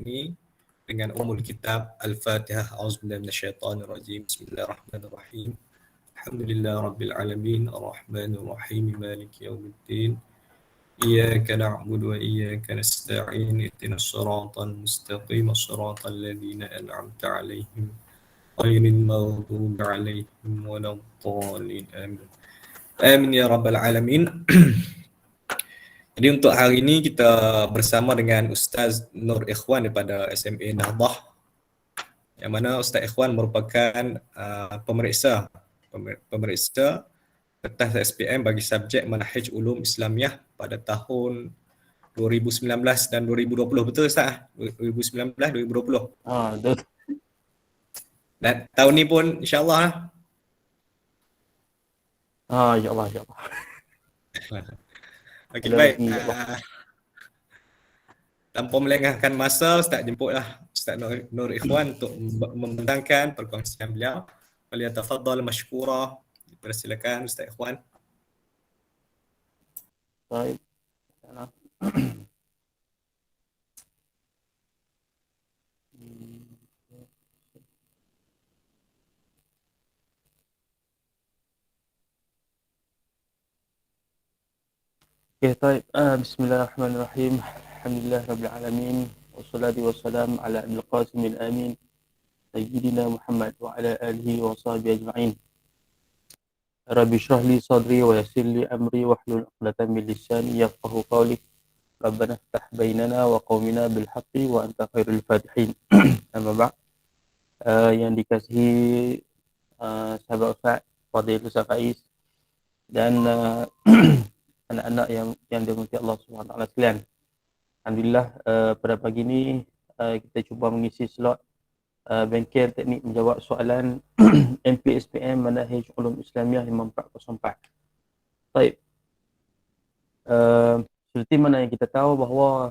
ini dengan umul kitab Al-Fatihah. A'udzubillahi minasyaitonirrajim. Bismillahirrahmanirrahim. Alhamdulillah rabbil alamin, arrahmanir rahim, maliki yaumiddin. Iyyaka na'budu wa iyyaka nasta'in. Ihdinas siratal mustaqim, siratal ladzina an'amta 'alaihim ghairil maghdubi 'alaihim waladdallin. Amin. Amin ya rabbal alamin. Jadi untuk hari ini kita bersama dengan Ustaz Nur Ikhwan daripada SMA Nahdah, yang mana Ustaz Ikhwan merupakan pemeriksa kertas SPM bagi subjek Manhaj Ulum Islamiyah pada tahun 2019 dan 2020. Betul Ustaz? 2019, 2020. Betul. Dan tahun ni pun insyaAllah. InsyaAllah. Okey, baik. Tanpa melengahkan masa, Ustaz jemputlah Ustaz Nur Ikhwan untuk membentangkan perkongsian beliau. Falyatafaddal mashkura. Persilakan Ustaz Ikhwan. Baik. Okay, baik. Bismillahirrahmanirrahim. Alhamdulillah rabbil alamin. Wassalatu wassalam ala Abdul Qasim al-Amin Sayyidina Muhammad wa ala alihi wa sahbihi ajma'in. Rabbi shrah li sadri wa yassir li amri wa hlul 'uqdatam min lisani yafqahu qawli. Rabbana iftah bainana wa qaumina bil haqqi wa anta khairul fatihin. Amma ba'd. Yang dikasihi sahabat Ustaz Fadil Ustaz Faiz dan anak-anak yang dirahmati Allah Subhanahu Wa Taala sekalian. Alhamdulillah pada pagi ini kita cuba mengisi slot bengkel teknik menjawab soalan MPSPM Manhaj Ulum Islamiyah 5404. Baik. Seperti mana yang kita tahu bahawa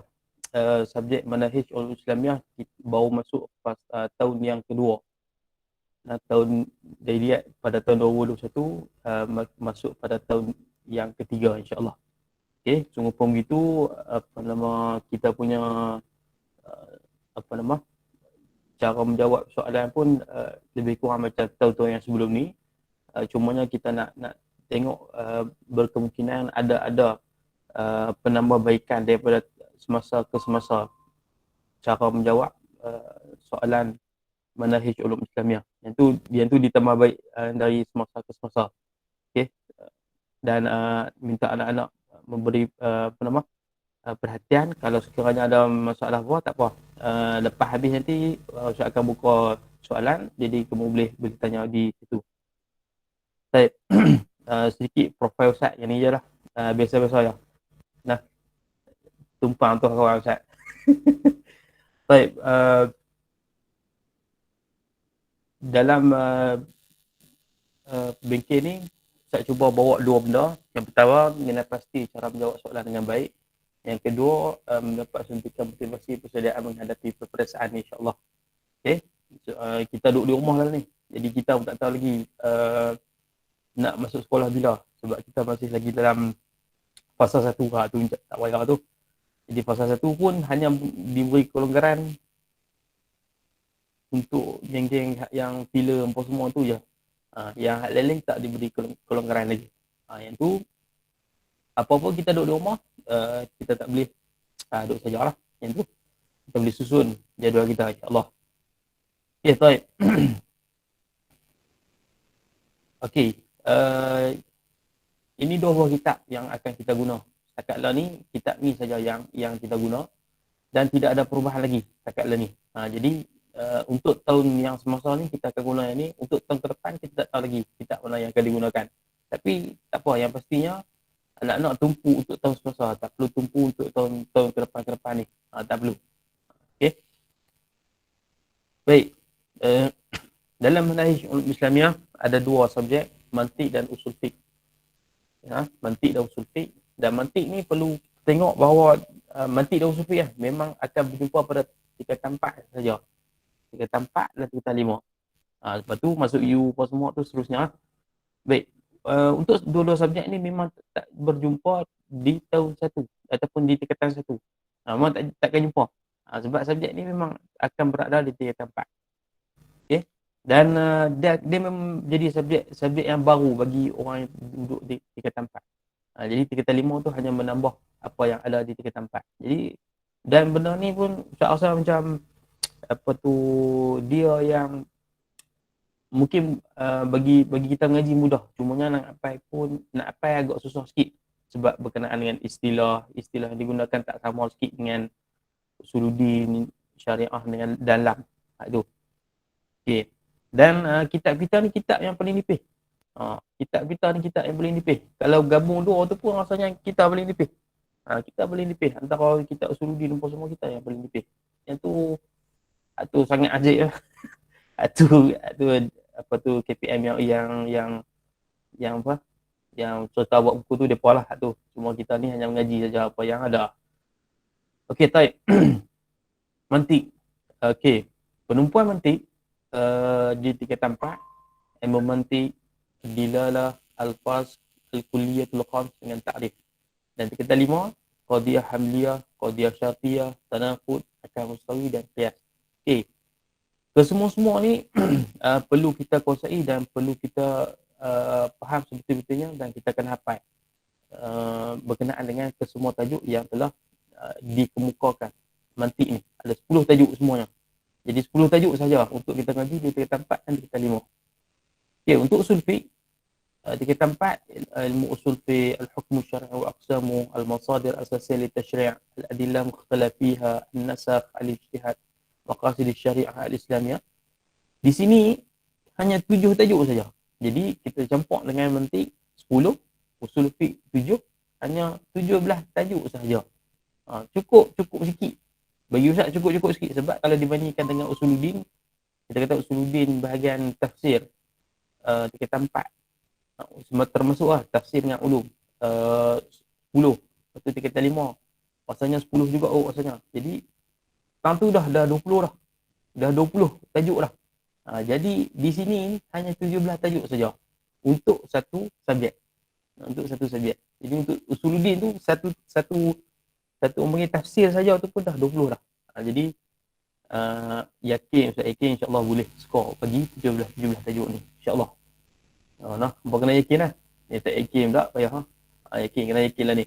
subjek Manhaj Ulum Islamiyah baru masuk tahun yang kedua. Tahun dilihat pada tahun 2021 masuk pada tahun yang ketiga insya-Allah. Okey, sungguh pun begitu kita punya cara menjawab soalan pun lebih kurang macam tahun-tahun yang sebelum ni. Cumanya kita nak tengok berkemungkinan ada penambahbaikan daripada semasa ke semasa cara menjawab soalan Manhaj Ulum Islamiyah. Yang tu ditambah baik dari semasa ke semasa. Okey. Dan minta anak-anak memberi perhatian. Kalau sekiranya ada masalah apa, tak apa. Lepas habis nanti saya akan buka soalan, jadi kamu boleh tanya di situ. Baik. Sedikit profil Ustaz yang ni je lah. Biasa-biasa je. Nah, tumpang tu kawan Ustaz. Baik. Dalam bengkel ni saya cuba bawa dua benda. Yang pertama, mengenai pasti cara menjawab soalan dengan baik. Yang kedua, mendapat suntikan motivasi persediaan menghadapi peperiksaan insya-Allah. Okey. Kita duduk di rumah lah ni. Jadi kita pun tak tahu lagi nak masuk sekolah bila, sebab kita masih lagi dalam fasa 1 tu tak payah tu. Jadi fasa 1 pun hanya diberi kelonggaran untuk geng-geng yang pila apa semua tu je. Yang hal lain tak diberi kelonggaran lagi. Yang tu apa-apa kita duduk di rumah, kita tak boleh duduk sajalah. Yang tu kita boleh susun jadual kita insya-Allah. Okey, baik. Okey, ini dua buah kitab yang akan kita guna. Setakat ni kitab ni saja yang kita guna dan tidak ada perubahan lagi setakat ni. Jadi untuk tahun yang semasa ni kita akan guna yang ni. Untuk tahun ke depan kita tak tahu lagi kitab mana yang akan digunakan. Tapi tak apa, yang pastinya anak-anak tumpu untuk tahun semasa, tak perlu tumpu untuk tahun ke depan ni. Tak perlu. Okey. Baik. Dalam Manhaj Ulum Islamiyah ada dua subjek, mantik dan usul fiqh. Mantik dan usul fiqh. Dan mantik ni perlu tengok bahawa mantik dan usul fiqh memang akan berjumpa pada tingkatan 4 saja. Tingkatan 4 dan tingkatan 5. Lepas tu masuk U apa semua tu seterusnya. Baik. Untuk dua-dua subjek ni memang tak berjumpa di tahun 1 ataupun di tingkatan 1. Memang takkan jumpa. Sebab subjek ni memang akan berada di tingkatan 4. Okey. Dan dia memang jadi subjek yang baru bagi orang yang duduk di tingkatan 4. Jadi tingkatan 5 tu hanya menambah apa yang ada di tingkatan 4. Jadi dan benda ni pun saya rasa macam apa tu, dia yang mungkin bagi kita mengaji mudah, cumanya nak apply agak susah sikit sebab berkenaan dengan istilah yang digunakan tak sama sikit dengan usuluddin, syariah dengan dalam. Itu. Okey. Dan kitab kita ni kitab yang paling nipis. Kitab kita ni kitab yang paling nipis. Kalau gabung dua tu pun rasanya kita paling nipis. Kita paling nipis antara kitab usuluddin dan semua kita yang paling nipis. Yang tu sangat ajaib lah. Itu apa tu KPM yang apa? Yang serta buat buku tu depa lah tu. Cuma kita ni hanya mengaji saja apa yang ada. Okey, baik. Mantik. Okey. Penumpuan mantik di tingkatan 4, ilmu mantik, dilalah, alfaz, al-kulliyatul khams dengan ta'rif. Dan tingkatan 5, qadiyah hamliyah, qadiyah syartiyah, tanaqud, akal mustawi dan qiyas. Okey. Kesemua-semua ni perlu kita kuasai dan perlu kita faham sebetul-betulnya dan kita akan hafal berkenaan dengan kesemua tajuk yang telah dikemukakan. Mantik ni ada 10 tajuk semuanya. Jadi 10 tajuk saja untuk kita ngaji di tingkatan 4 dan tingkatan 5. Okey, untuk usul fiqh tingkatan 4 ilmu usul fiqh, al-hukm syar'i wa aqsamu, al-masadir asasiyah litashri', al-adillah mukhtalaf fiha, an-nasakh, al-ijtihad, maqasid syariah al-islamiyah. Di sini hanya 7 tajuk saja. Jadi kita campak dengan mantik 10, usul fiqh 7, hanya 17 tajuk saja. Cukup sikit. Bagi Ustaz cukup sikit sebab kalau dibandingkan dengan usuluddin, kita kata usuluddin bahagian tafsir tingkatan 4. Termasuklah tafsir dengan ulum 10. Lepas tu tingkatan 5. Rasanya 10 juga rasanya. Jadi sekarang tu dah 20 dah. Dah 20 tajuk dah. Jadi di sini hanya 17 tajuk saja untuk satu subjek. Jadi untuk usuluddin tu satu orang panggil tafsir saja tu pun dah 20 dah. Jadi Ustaz yakin insya-Allah boleh skor bagi 17 tajuk ni insya-Allah. Apa kena yakin lah. Ni tak yakin pula payah yakin, kena yakin lah ni.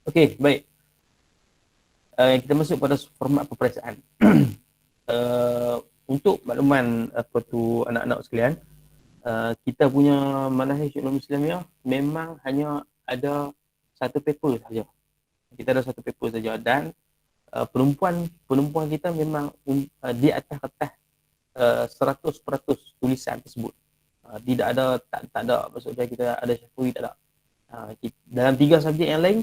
Okey, baik. Kita masuk pada format peperiksaan. Untuk makluman apa tu anak-anak sekalian, kita punya manhaj ulum Islamiyah memang hanya ada satu paper saja. Kita ada satu paper saja dan penumpuan kita memang di atas kertas 100% tulisan tersebut. Tidak ada tak ada maksudnya kita ada syafui tak ada. Dalam 3 subjek yang lain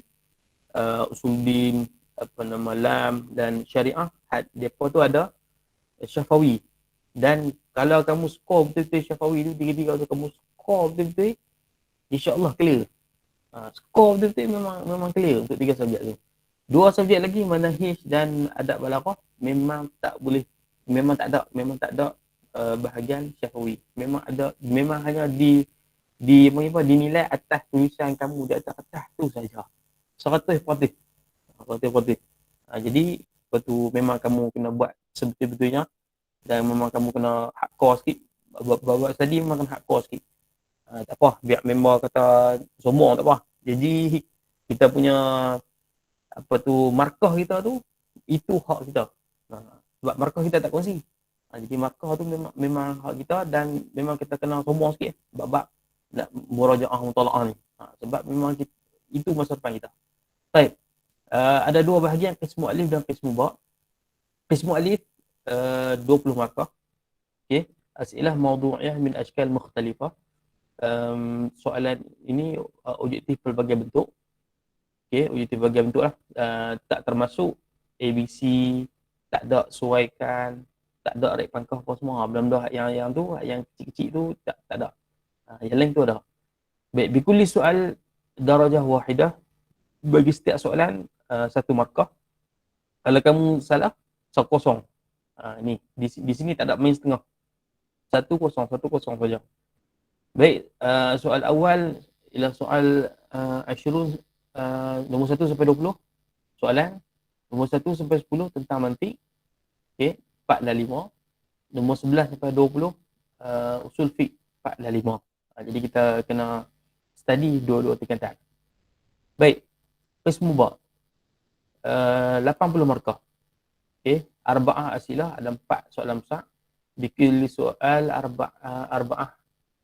usuluddin, lam dan syariah, depa tu ada syafawi. Dan kalau kamu skor betul-betul syafawi tu, tiga-tiga tu kamu skor betul-betul, insya-Allah clear. Skor betul-betul memang clear untuk 3 subjek tu. 2 subjek lagi manhaj dan adab balaghah memang tak ada bahagian syafawi. Memang hanya dinilai atas tulisan kamu di atas kertas tu saja. 100%. Jadi betul memang kamu kena buat sebetul-betulnya dan memang kamu kena hardcore sikit. Buat tadi memang kena hardcore sikit. Tak apa, biar member kata sombong tak apa. Jadi kita punya apa tu markah kita tu itu hak kita. Sebab markah kita tak kongsi. Jadi markah tu memang hak kita dan memang kita kena sombong sikit bab nak murajaah mutalaah ni. Sebab memang itu masa depan kita. Baik. Ada 2 bahagian, qismu alif dan qismu ba. Qismu alif 20 markah. Okey, as'ilah mawdu'iyah min ashkal mukhtalifah. Soalan ini objektif pelbagai bentuk. Okey, objektif pelbagai bentuk lah. Tak termasuk ABC, tak ada suaikan, tak ada rek pangkah apa semua. Benda-benda yang tu, yang kecil-kecil tu tak ada. Yang lain tu ada. Baik, bikulli soal darajah wahidah. Bagi setiap soalan 1 markah. Kalau kamu salah, 1-0. Ni di sini tak ada main setengah. 1-0 saja. Baik, soal awal ialah soal Ashrun nombor 1 sampai 20 soalan. Nombor 1 sampai 10 tentang mantik. Okey, 4 dan 5. Nombor 11 sampai 20 usul fiqh 4 dan 5. Jadi kita kena study dua-dua tingkatan. Baik, qismu ba. 80 markah. Okey, arba'ah asilah, ada 4 soalan besar. Bikulli soal arba'ah.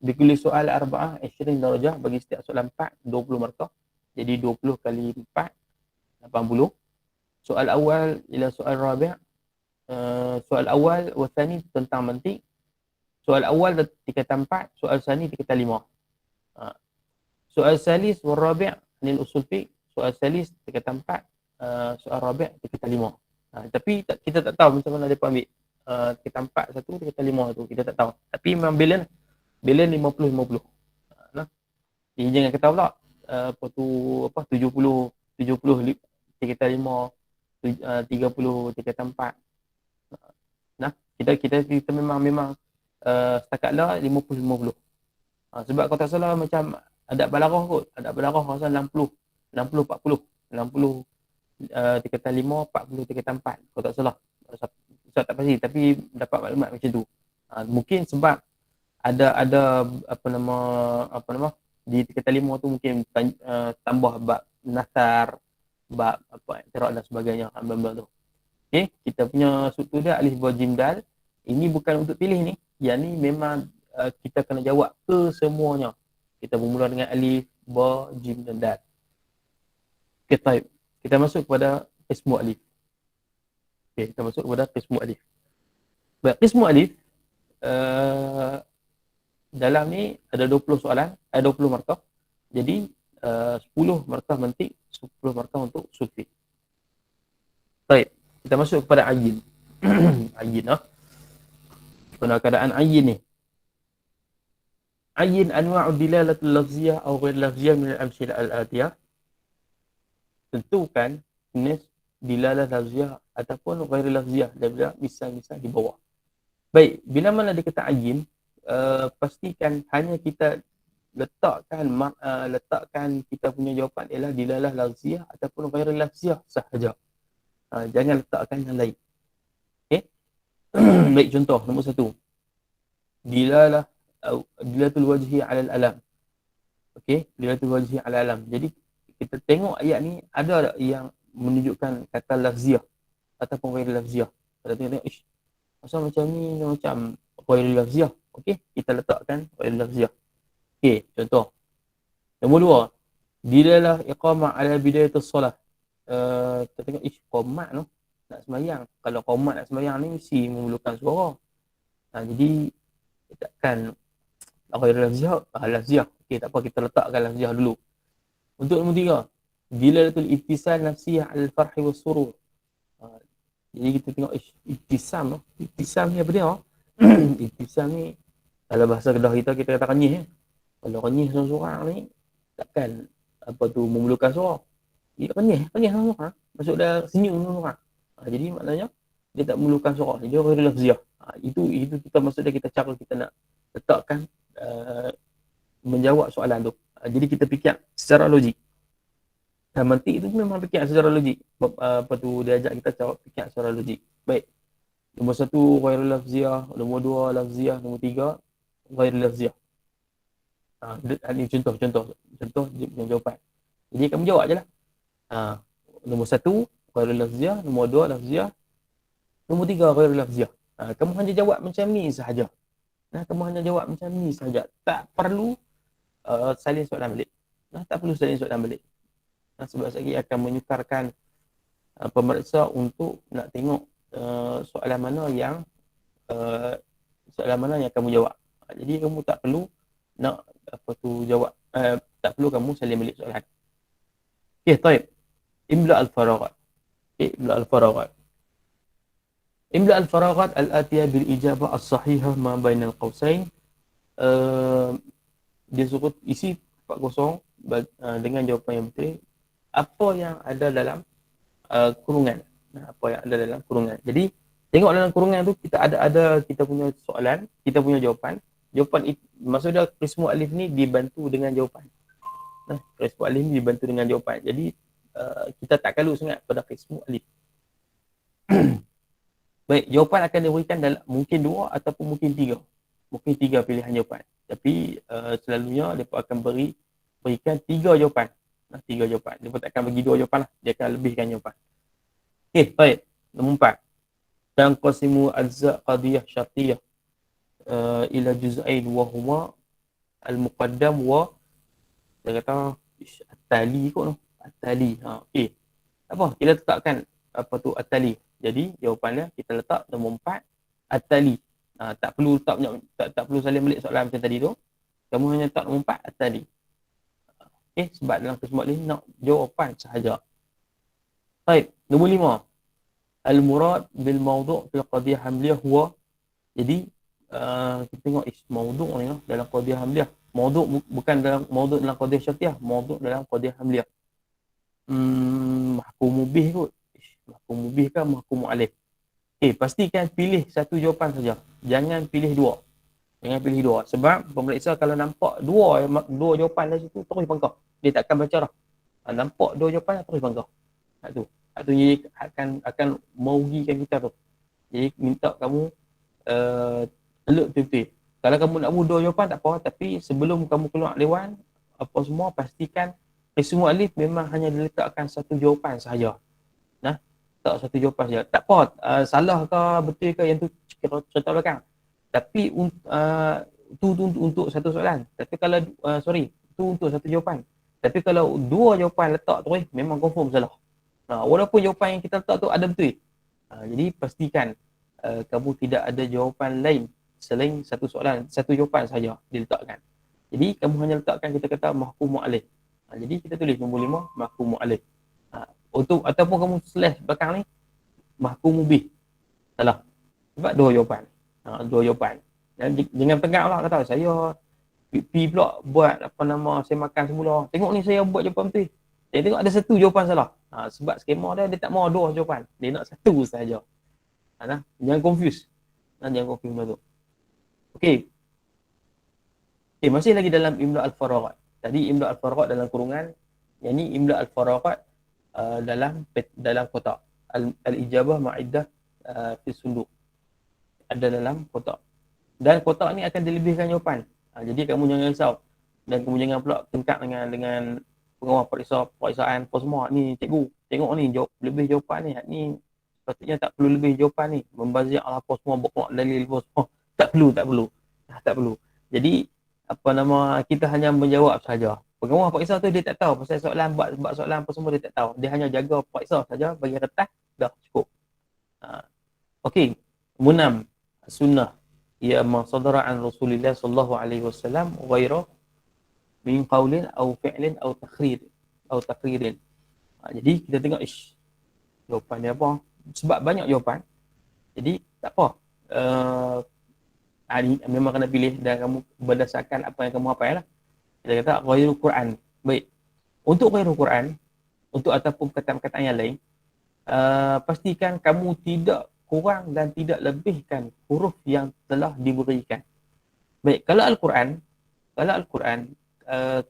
Bikulli soal arba'ah 20 darjah, bagi setiap soalan 4 20 markah. Jadi 20 kali 4 80. Soal awal ila soal rabi'. Soal awal wa tsani tentang mantik. Soal awal tingkatan 4, soal tsani tingkatan 5. Soal salis wa rabi' anil usul fiqh. Soal salis tingkatan 4, soal rabi' tingkatan 5. Tapi kita tak tahu macam mana depa ambil tingkatan 4 satu, tingkatan 5 satu, kita tak tahu. Tapi memang balance 50-50. Nah, jadi jangan kata pula apa tu 70 tingkatan 5, 30 tingkatan 4. Nah, kita memang setakat 50-50. Sebab kalau tak salah macam adab balarah kot. Adab balarah rasa 60 40. 60 tingkatan 5, 40 tingkatan 4. Kalau tak salah. Saya tak pasti tapi dapat maklumat macam tu. Mungkin sebab ada apa nama di tingkatan 5 tu mungkin tambah bab nasar, bab apa i'tirad dan sebagainya, bab tu. Okey, kita punya struktur dia alif ba jim dal. Ini bukan untuk pilih ni. Yang ni memang kita kena jawab ke semuanya. Kita bermula dengan alif, ba, jim dan dal. Okey, baik. Kita masuk kepada qismu alif. Okey, kita masuk kepada qismu alif. Baik, qismu alif dalam ni ada 20 soalan, ada 20 markah. Jadi 10 markah mantik, 10 markah untuk usul fiqh. Baik, kita masuk kepada ayin. Ayin pada keadaan ayin ni. Ayin anwa'ud dilalatul lafziyah atau ghair lafziyah min al-amsilah al-atiyah. Tentukan jenis dilalah lafziyah ataupun ghair lafziyah daripada misal-misal di bawah. Baik, bila mana dia kata ayin, pastikan hanya kita letakkan kita punya jawapan ialah dilalah lafziyah ataupun ghair lafziyah sahaja. Jangan letakkan yang lain. Okey. Baik, contoh nombor 1. Dilatul wajhi 'ala al-alam. Okey, dilatul wajhi 'ala al-alam. Jadi kita tengok ayat ni ada tak yang menunjukkan kata lafziyah ataupun ghair lafziyah. Kalau tengok asal macam ni macam ghair lafziyah. Okey, kita letakkan ghair lafziyah. Okey, contoh. Nombor 2. Dilalah iqamah 'ala bidayatus solah. Kita tengok qomat tu nak sembahyang. Kalau qomat nak sembahyang ni mesti memerlukan suara. Jadi letakkan ghair lafziyah, lafziyah. Okey, tak apa, kita letakkan lafziyah dulu. Untuk nombor 3, dilalatul ittisal nafsiyah al-farhi was-surur. Jadi kita tengok ittisam tu. Ittisam ni apa dia? Ittisam ni kalau bahasa Kedah kita kata renyih. Kalau renyih seorang-seorang ni takkan apa tu memerlukan suara. Dia renyih seorang-seorang. Masuk dah senyum seorang-seorang. Jadi maknanya dia tak memerlukan suara. Dia ghair lafziyah. Itu kita maksud dia, kita cara kita nak letakkan menjawab soalan tu. Jadi kita fikir secara logik. Dan mantik itu memang fikir secara logik. Apa tu dia ajak kita cara fikir secara logik. Baik. Nombor 1 ghair lafziyah, nombor 2 lafziyah, nombor 3 ghair lafziyah. Ini contoh jawapan. Jadi kamu jawab je lah. Nombor 1 ghair lafziyah, nombor 2 lafziyah, nombor 3 ghair lafziyah. Kamu hanya jawab macam ni sahaja. Kamu hanya jawab macam ni sahaja. Tak perlu salin soalan balik. Tak perlu salin soalan balik. Sebab lagi akan menyukarkan pemeriksa untuk nak tengok soalan mana yang kamu jawab. Jadi kamu tak perlu nak jawab, tak perlu kamu salin balik soalan. Okey, baik. Imla al-faraghat. Imla al-faraghat. Imla al-faraghat al-atiyah bil ijabah as-sahihah ma bainal qausain. Dia suruh isi tempat kosong dengan jawapan yang betul. Apa yang ada dalam kurungan. Apa yang ada dalam kurungan. Jadi tengok dalam kurungan tu kita ada kita punya soalan, kita punya jawapan. Jawapan maksudnya qismu alif ni dibantu dengan jawapan. Qismu alif ni dibantu dengan jawapan. Jadi kita tak kalut sangat pada qismu alif. Baik, jawapan akan diberikan dalam mungkin 2 ataupun mungkin 3. Mungkin 3 pilihan jawapan. Tapi selalunya mereka akan berikan 3 jawapan. 3 jawapan. Mereka tak akan bagi 2 jawapan lah. Dia akan lebihkan jawapan. Okey, baik. Nombor 4. Tanqasimu ajza' qadiyah syartiyah ila juz'ain wa huma al-muqaddam wa dia kata at-tali kot tu. At-tali. Okey. Apa? Kita letakkan apa tu at-tali. Jadi jawapannya kita letak nombor 4 at-tali. Tak perlu letak banyak, tak perlu salin balik soalan macam tadi tu. Kamu hanya letak nombor 4 at-tali. Okey, sebab dalam kesempatan ni nak jawapan sahaja. Baik, nombor 5. Al-murad bil mawdu' fil qadiyah hamliyah huwa. Jadi kita tengok mawdu' ni dalam qadiyah hamliyah. Mawdu' bukan dalam mawdu' dalam qadiyah syartiyah, mawdu' dalam qadiyah hamliyah. Mahkum bih kot. Mahkum bih kan mahkum alaih. Pastikan pilih satu jawapan saja. Jangan pilih 2. Jangan pilih 2. Sebab pemeriksa kalau nampak dua jawapan dari situ terus bangkah. Dia takkan baca dah. Nampak 2 jawapan terus bangkah. Tu jadi akan merugikan kita tu. Jadi minta kamu alert betul-betul. Kalau kamu nak buat 2 jawapan tak apa, tapi sebelum kamu keluar dewan apa semua pastikan semua alif memang hanya diletakkan satu jawapan sahaja. Tak satu jawapan saja. Tak apa, salah ke betul ke yang tu cerita belakang. Tapi tu untuk satu soalan. Tapi kalau tu untuk satu jawapan. Tapi kalau 2 jawapan letak tu memang confirm salah. Walaupun jawapan yang kita letak tu ada betul. Jadi pastikan kamu tidak ada jawapan lain selain satu soalan, satu jawapan saja diletakkan. Jadi kamu hanya letakkan kita kata mahkum alaih. Jadi kita tulis nombor 5 mahkum alaih. Untuk ataupun kamu slash belakang ni mahkum bih. Salah. Sebab 2 jawapan. 2 jawapan. Dan jangan tengah lah kata saya pi pula buat apa nama saya makan semula. Tengok ni saya buat jawapan betul. Saya tengok ada satu jawapan salah. Sebab skema dia tak mau 2 jawapan. Dia nak satu saja. Jangan confuse. Jangan confuse benda tu. Okey. Masih lagi dalam imla al-faraghat. Tadi imla al-faraghat dalam kurungan. Yang ni imla al-faraghat dalam kotak. Al-ijabah ma'iddah fi sunduk. Ada dalam kotak. Dan kotak ni akan dilebihkan jawapan. Jadi kamu jangan risau. Dan kamu jangan pula tengkak dengan pengawal periksaan apa semua. Ni cikgu, tengok ni lebih jawapan ni. Ni sepatutnya tak perlu lebih jawapan ni. Membazir apa semua, bawa dalil apa semua. Tak perlu. Jadi apa nama kita hanya menjawab saja. Pengawal periksa tu dia tak tahu pasal soalan buat soalan apa semua dia tak tahu. Dia hanya jaga periksa saja bagi retas dah cukup. Okey. Nombor 6 sunnah ya ma sadara an Rasulillah sallallahu alaihi wasallam ghairu min qaulin aw fi'lin aw taqririn. Jadi kita tengok jawapan dia apa? Sebab banyak jawapan. Jadi tak apa. Memang kena pilih dan kamu berdasarkan apa yang kamu hafal lah. Kita kata ghairul Quran. Baik. Untuk ghairul Quran, untuk ataupun perkataan-perkataan yang lain, pastikan kamu tidak kurang dan tidak lebihkan huruf yang telah diberikan. Baik, kalau Al-Quran,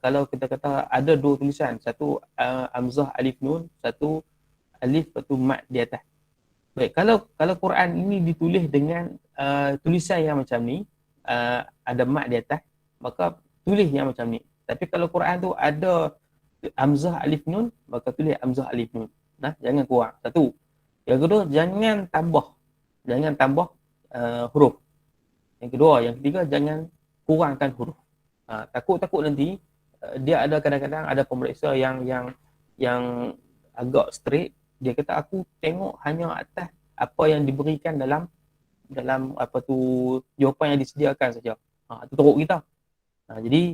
kalau kita kata ada 2 tulisan, satu hamzah alif nun, satu alif lepas tu mat di atas. Baik, kalau Quran ini ditulis dengan tulisan yang macam ni, ada mat di atas, maka tulis yang macam ni. Tapi kalau Quran tu ada hamzah alif nun, maka tulis hamzah alif nun. Jangan kurang. Satu. Yang kedua, jangan tambah huruf. Yang kedua, yang ketiga, jangan kurangkan huruf. Takut nanti dia ada kadang-kadang ada pemeriksa yang agak straight. Dia kata aku tengok hanya atas apa yang diberikan dalam apa tu jawapan yang disediakan saja. Itu teruk kita. Jadi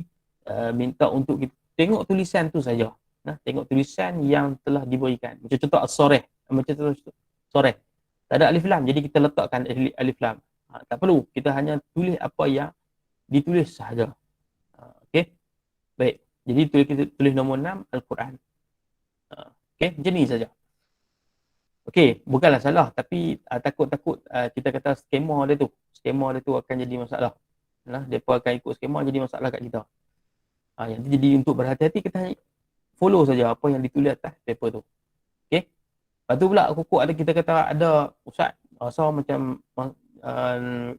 minta untuk kita tengok tulisan tu saja. Tengok tulisan yang telah diberikan. Macam contoh as-sarih, macam contoh sarih. Tak ada alif lam, jadi kita letakkan alif lam. Tak perlu, kita hanya tulis apa yang ditulis sahaja. Okey. Baik. Jadi kita tulis nombor 6 Al-Quran. Okey, macam ni saja. Okey, bukanlah salah tapi takut kita kata skema dia tu akan jadi masalah. Depa akan ikut skema jadi masalah kat kita. Yang tu jadi untuk berhati-hati kita follow saja apa yang ditulis atas paper tu. Okey. Lepas tu pula kukuk ada, kita kata ada ustaz rasa macam uh,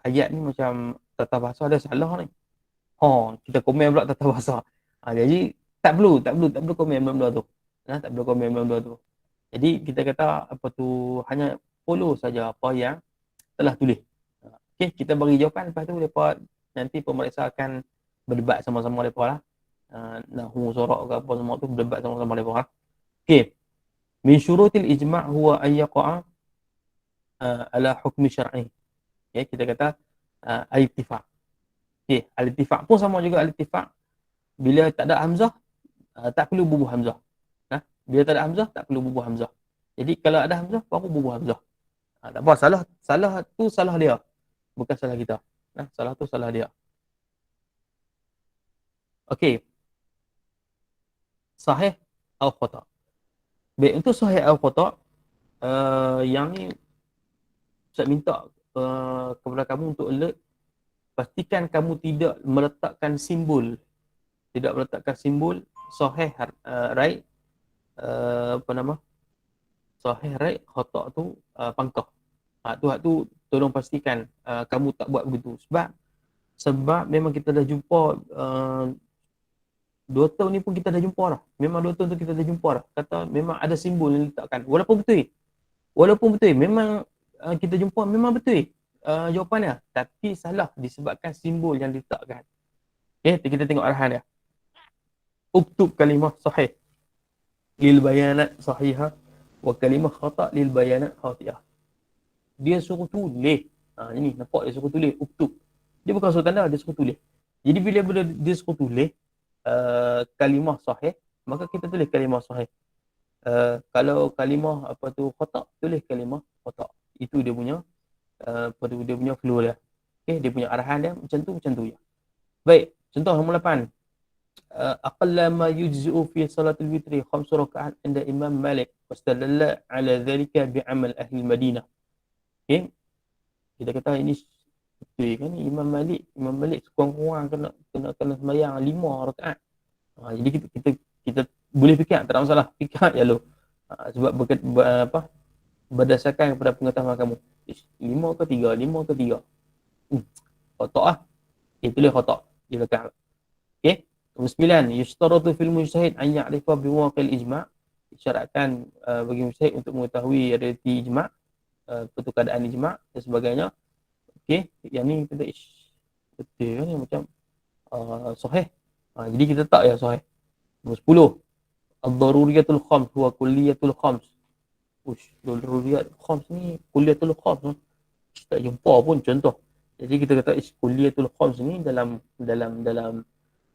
ayat ni macam tata bahasa ada salah ni. Kita komen pula tata bahasa. Jadi tak perlu komen benda tu. Tak perlu komen benda tu. Jadi kita kata apa tu, hanya follow saja apa yang telah tulis. Okey, kita bagi jawapan, lepas tu depa nanti pemeriksa akan berdebat sama-sama depa lah. Nahu sorak ke apa semua tu berdebat sama-sama depa lah. Okey. Min syurutil ijma' huwa an yaqa'a ala hukmi syar'i. Okey, kita kata al-ittifaq. Okey, al-ittifaq pun sama juga al-ittifaq. Bila tak ada hamzah, tak perlu bubuh hamzah. Bila tak ada hamzah, tak perlu bubuh hamzah. Jadi kalau ada hamzah, baru bubuh hamzah. Tak apa, salah tu salah dia. Bukan salah kita. Salah tu salah dia. Okey. Sahih atau khata'. Baik, untuk sahih atau khata', yang ni saya minta kepada kamu untuk alert. Pastikan kamu tidak meletakkan simbol. Tidak meletakkan simbol sahih right, sahih right, khata' tu pangkah. Tu tolong pastikan kamu tak buat begitu. Sebab memang kita dah jumpa 2 tahun ni pun kita dah jumpa dah. Memang 2 tahun tu kita dah jumpa dah. Kata memang ada simbol yang diletakkan. Walaupun betul. Memang kita jumpa memang betul jawapannya. Tapi salah disebabkan simbol yang diletakkan. Okay, kita tengok arahan dia. Uktub kalimah sahih lil bayanat sahihah wa kalimah khata' lil bayanat khati'ah. Dia suruh tulis. Ini nampak dia suruh tulis uktub. Dia bukan suruh tanda, dia suruh tulis. Jadi bila dia suruh tulis kalimah sahih, maka kita tulis kalimah sahih. Kalau kalimah apa tu khata', tulis kalimah khata'. Itu dia punya dia punya flow dia. Okey, dia punya arahan dia macam tu ya. Baik, contoh nombor 8. Aqalla ma yujzi'u fi salatul witri 5 rakaat inda Imam Malik wastadalla ala dhalika bi'amal ahli Madinah. Okey. Kita kata ini betul kan, Imam Malik sekurang-kurang kena sembahyang 5 rakaat. Jadi kita boleh fikir, tak ada masalah. Fikir ya lo. Sebab berdasarkan kepada pengetahuan kamu. 5 ke 3? 5 ke 3? Khotak lah. Tulis khotak di belakang. Okey. Nombor 9. Yustaratu fil mujtahid an ya'rifa biwaqil ijma'. Disyaratkan bagi mujtahid untuk mengetahui realiti ijma', keadaan ijma' dan sebagainya. Okey, yang ni kita betul kan, macam sahih. Jadi kita tak ya sahih. Nombor 10. Ad-daruriyatul khams huwa kulliyatul khams. Daruriyat khams ni kulliyatul khams. Tak jumpa pun contoh. Jadi kita kata kulliyatul khams ni dalam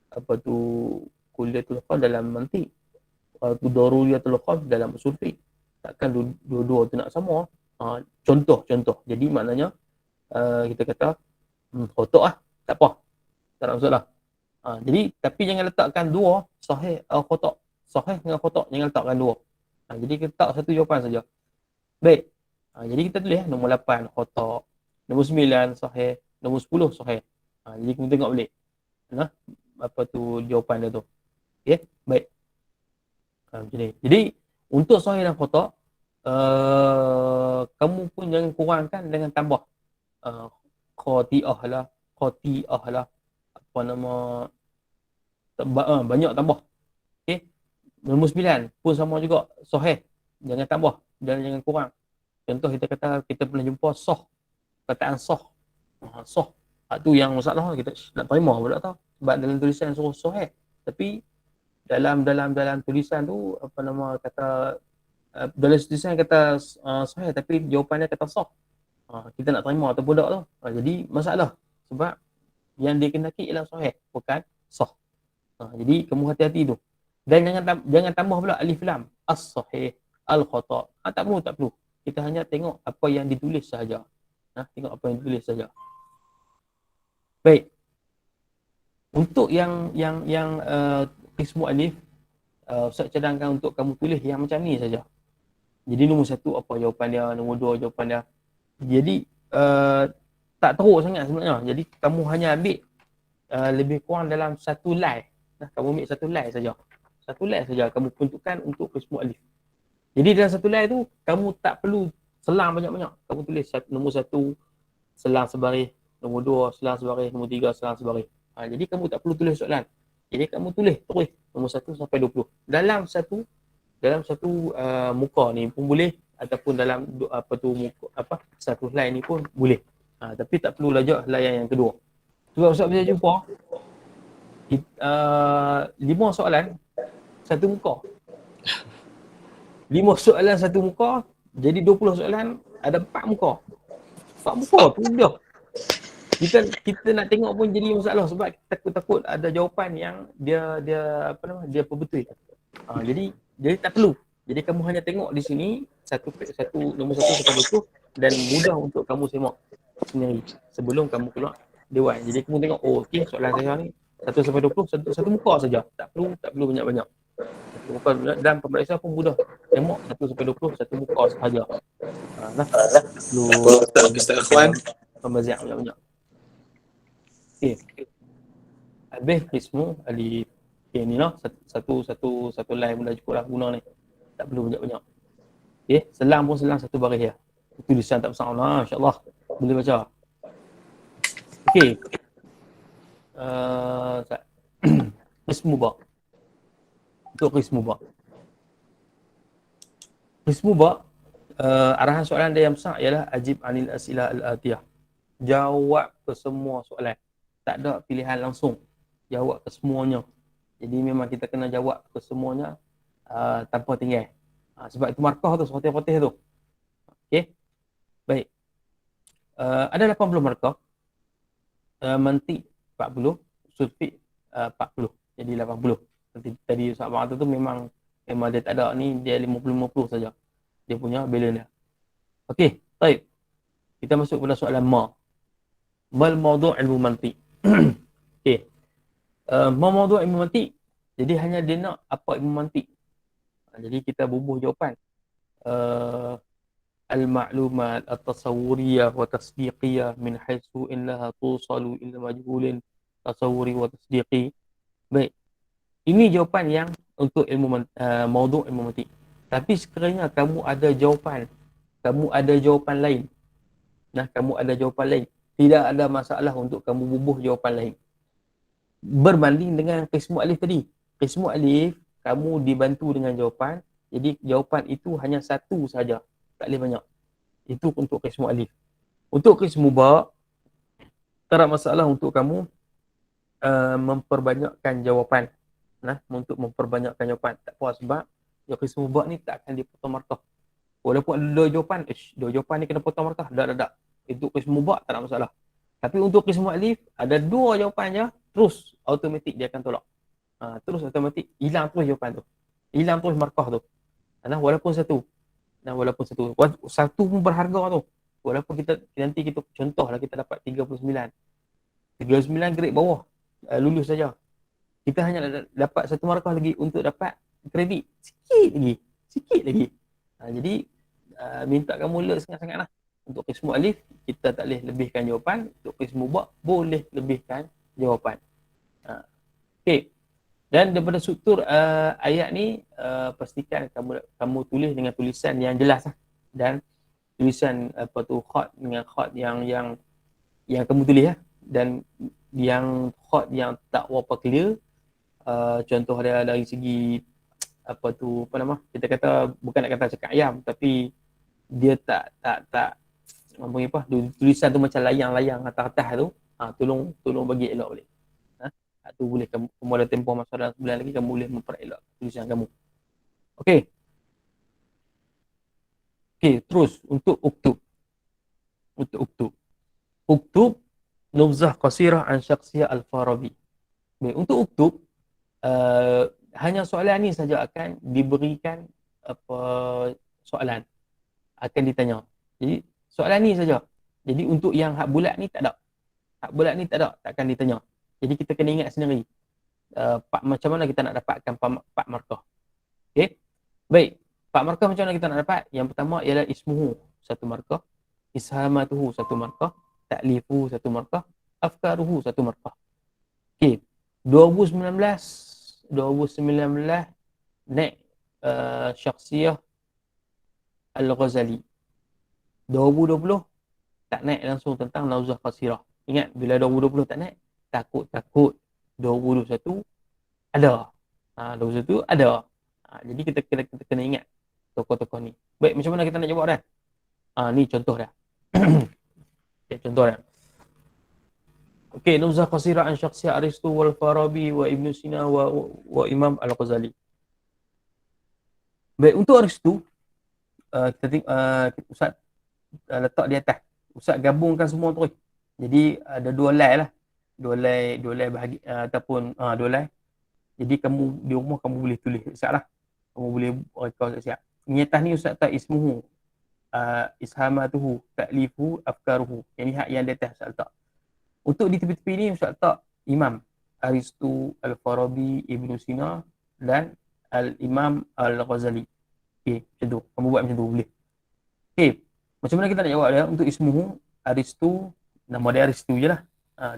apa tu, kulliyatul khams dalam mantiq. Daruriyatul khams dalam usul fiqh. Takkan dua-dua tu nak sama. Contoh. Jadi maknanya kita kata khotak lah, tak apa, tak ada masalah. Jadi tapi jangan letakkan dua sahih khotak, sahih dengan khotak, jangan letakkan dua. Jadi kita letak satu jawapan saja. Baik, jadi kita tulis nombor 8 khotak, nombor 9 sahih, nombor 10 sahih. Jadi kita tengok balik apa tu jawapan dia tu. Okey, baik. Macam ni. Jadi untuk sahih dan khotak, kamu pun jangan kurangkan dengan tambah khati'ah lah, apa nama, banyak tambah. Okey. Nombor 9 pun sama juga, sahih, jangan tambah dan jangan kurang. Contoh kita kata kita pernah jumpa sah, kataan sah. Sah. Tu yang masalah kita nak terima apa tak tahu. Sebab dalam tulisan suruh sahih, tapi dalam tulisan tu apa nama kata, dalam tulisan kata sahih tapi jawapannya kata sah. Kita nak terima atau tidak tu. Jadi masalah sebab yang dikehendaki ialah sahih, bukan sah. Jadi kamu hati-hati tu. Dan jangan tambah pula alif lam, as-sahih, al-khata'. Tak perlu. Kita hanya tengok apa yang ditulis saja. Tengok apa yang ditulis saja. Baik. Untuk yang qismu alif, Ustaz cadangkan untuk kamu tulis yang macam ni saja. Jadi nombor 1 apa jawapan dia, nombor 2 jawapan dia. Jadi tak teruk sangat sebenarnya. Jadi kamu hanya ambil lebih kurang dalam 1 line. Kamu ambil 1 line saja. 1 line saja kamu peruntukkan untuk qismu alif. Jadi dalam satu line tu, kamu tak perlu selang banyak-banyak. Kamu tulis nombor 1, selang sebaris. Nombor 2, selang sebaris. Nombor 3, selang sebaris. Jadi kamu tak perlu tulis soalan. Jadi kamu tulis terus nombor 1 sampai 20. Dalam satu muka ni pun boleh, ataupun dalam satu line ni pun boleh. Tapi tak perlu lajak layan yang kedua. Sebab Ustaz bisa jumpa 5 soalan satu muka. 5 soalan satu muka, jadi 20 soalan ada 4 muka. 4 muka tu dah. Kita nak tengok pun jadi masalah sebab kita takut ada jawapan yang dia betul. Jadi tak perlu. Jadi kamu hanya tengok di sini nombor 1 sampai 20 dan mudah untuk kamu semak sendiri sebelum kamu keluar dewan. Jadi kamu tengok, okey, soalan saya ni 1 sampai 20 satu muka saja. Tak perlu banyak-banyak. Satu muka, dan pemeriksaan pun mudah. Tengok 1 sampai 20 satu muka sahaja. Perlu Ustaz Ikhwan. pembazian banyak-banyak. Okey. Habis kismu alif. Okey, ni lah satu line pun dah cukup lah guna ni. Tak perlu banyak-banyak. Okey, selang pun selang satu baris ya. Tulisan tak besar lah, insya-Allah. Boleh baca. Okey. Qismu ba. Untuk qismu ba. Qismu ba, arahan soalan dia yang besar ialah ajib anil as'ilah al-atiyah. Jawab ke semua soalan. Tak ada pilihan langsung. Jawab ke semuanya. Jadi memang kita kena jawab ke semuanya tanpa tinggal. Sebab itu markah tu, sepotih-potih tu. Okey. Baik. Ada 80 markah. Mantik 40, usul fiqh 40. Jadi 80. Tadi Ustaz Abang tu memang dia tak ada ni, dia 50-50 saja. Dia punya balance dia. Okey, baik. Kita masuk pada soalan ma. Mal mawdu' ilmu mantiq. Okey. Ma mawdu' ilmu mantiq. Jadi hanya dia nak apa ilmu mantiq. Jadi kita bubuh jawapan. Al-ma'lumat at-tasawwuriyah wa tasdiqiyah min haitsu innaha tusalu ila majhulin tasawwuri wa tasdiqi. Baik. Ini jawapan yang untuk ilmu mawdu' ilmu mantiq. Tapi sekiranya kamu ada jawapan lain. Kamu ada jawapan lain. Tidak ada masalah untuk kamu bubuh jawapan lain. Berbanding dengan qismu alif tadi. Qismu alif, kamu dibantu dengan jawapan. Jadi jawapan itu hanya satu saja. Tak boleh banyak. Itu untuk qismu alif. Untuk qismu ba, tak ada masalah untuk kamu memperbanyakkan jawapan. Untuk memperbanyakkan jawapan. Tak apa sebab qismu ba ni tak akan dipotong markah. Walaupun ada 2 jawapan, 2 jawapan ni kena potong markah. Tak. Itu qismu ba tak ada masalah. Tapi untuk qismu alif, ada 2 jawapan je, terus automatik dia akan tolak. Terus automatik hilang terus jawapan tu. Hilang terus markah tu. Walaupun satu. Satu pun berharga tu. Walaupun nanti kita contohlah kita dapat 39 grade bawah, lulus saja. Kita hanya dapat satu markah lagi untuk dapat kredit. Sikit lagi. Jadi minta kamu lek sangat-sangat lah. Untuk qismu alif, kita tak boleh lebihkan jawapan. Untuk qismu ba, boleh lebihkan jawapan. Okey. Dan daripada struktur ayat ni, pastikan kamu tulis dengan tulisan yang jelas lah. Dan tulisan khat dengan khat yang kamu tulis lah. Dan yang khat yang tak berapa clear, contoh dia dari segi kita kata, bukan nak kata cakap ayam, tapi dia tak tulisan tu macam layang-layang atas-atas tu, tolong bagi elok boleh. Tu boleh kamu ada tempoh masa dalam sebulan lagi, kamu boleh memperelok tulisan kamu. Okey, terus untuk uktub. Uktub nubzah qasirah an syakhsiyah al-Farabi. Baik, untuk uktub hanya soalan ni saja akan diberikan soalan akan ditanya. Jadi soalan ni saja. Jadi untuk yang hak bulat ni tak ada. Takkan ditanya. Jadi kita kena ingat sendiri macam mana kita nak dapatkan 4 markah. Okey. Baik. 4 markah macam mana kita nak dapat? Yang pertama ialah ismuhu, 1 markah. Ishamatuhu, 1 markah. Ta'lifuhu, 1 markah. Afkaruhu, 1 markah. Okey. 2019 naik syakhsiyah Al-Ghazali. 2020 tak naik langsung tentang Nauzah Qasirah. Ingat, bila 2020 tak naik, takut-takut 2021 ada. 2021 ada. Jadi kita kena ingat tokoh-tokoh ni. Baik, macam mana kita nak jawab dah? Ni contoh dah. Okay, contoh dah. Okey, Nauzah Qasirah an Syakhsiyah Aristu wal Farabi wa Ibn Sina wa Imam Al-Ghazali. Baik, untuk Aristu, kita tengok Ustaz letak di atas. Ustaz gabungkan semua tu. Jadi ada dua line lah. Dua line bahagi ataupun dua line. Jadi kamu di rumah kamu boleh tulis siap lah. Kamu boleh rekod siap. Ni atas ni Ustaz tak ismuhu. Ishamatuhu, ta'lifuhu, afkaruhu. Yang ni hak yang di atas Ustaz letak. Untuk di tepi-tepi ni Ustaz letak Imam Aristu, Al-Farabi, Ibn Sina dan Al-Imam Al-Ghazali. Okey, macam tu. Kamu buat macam tu boleh. Okey, macam mana kita nak jawab dia? Untuk ismuhu, Aristu, nama dia Aristu je lah.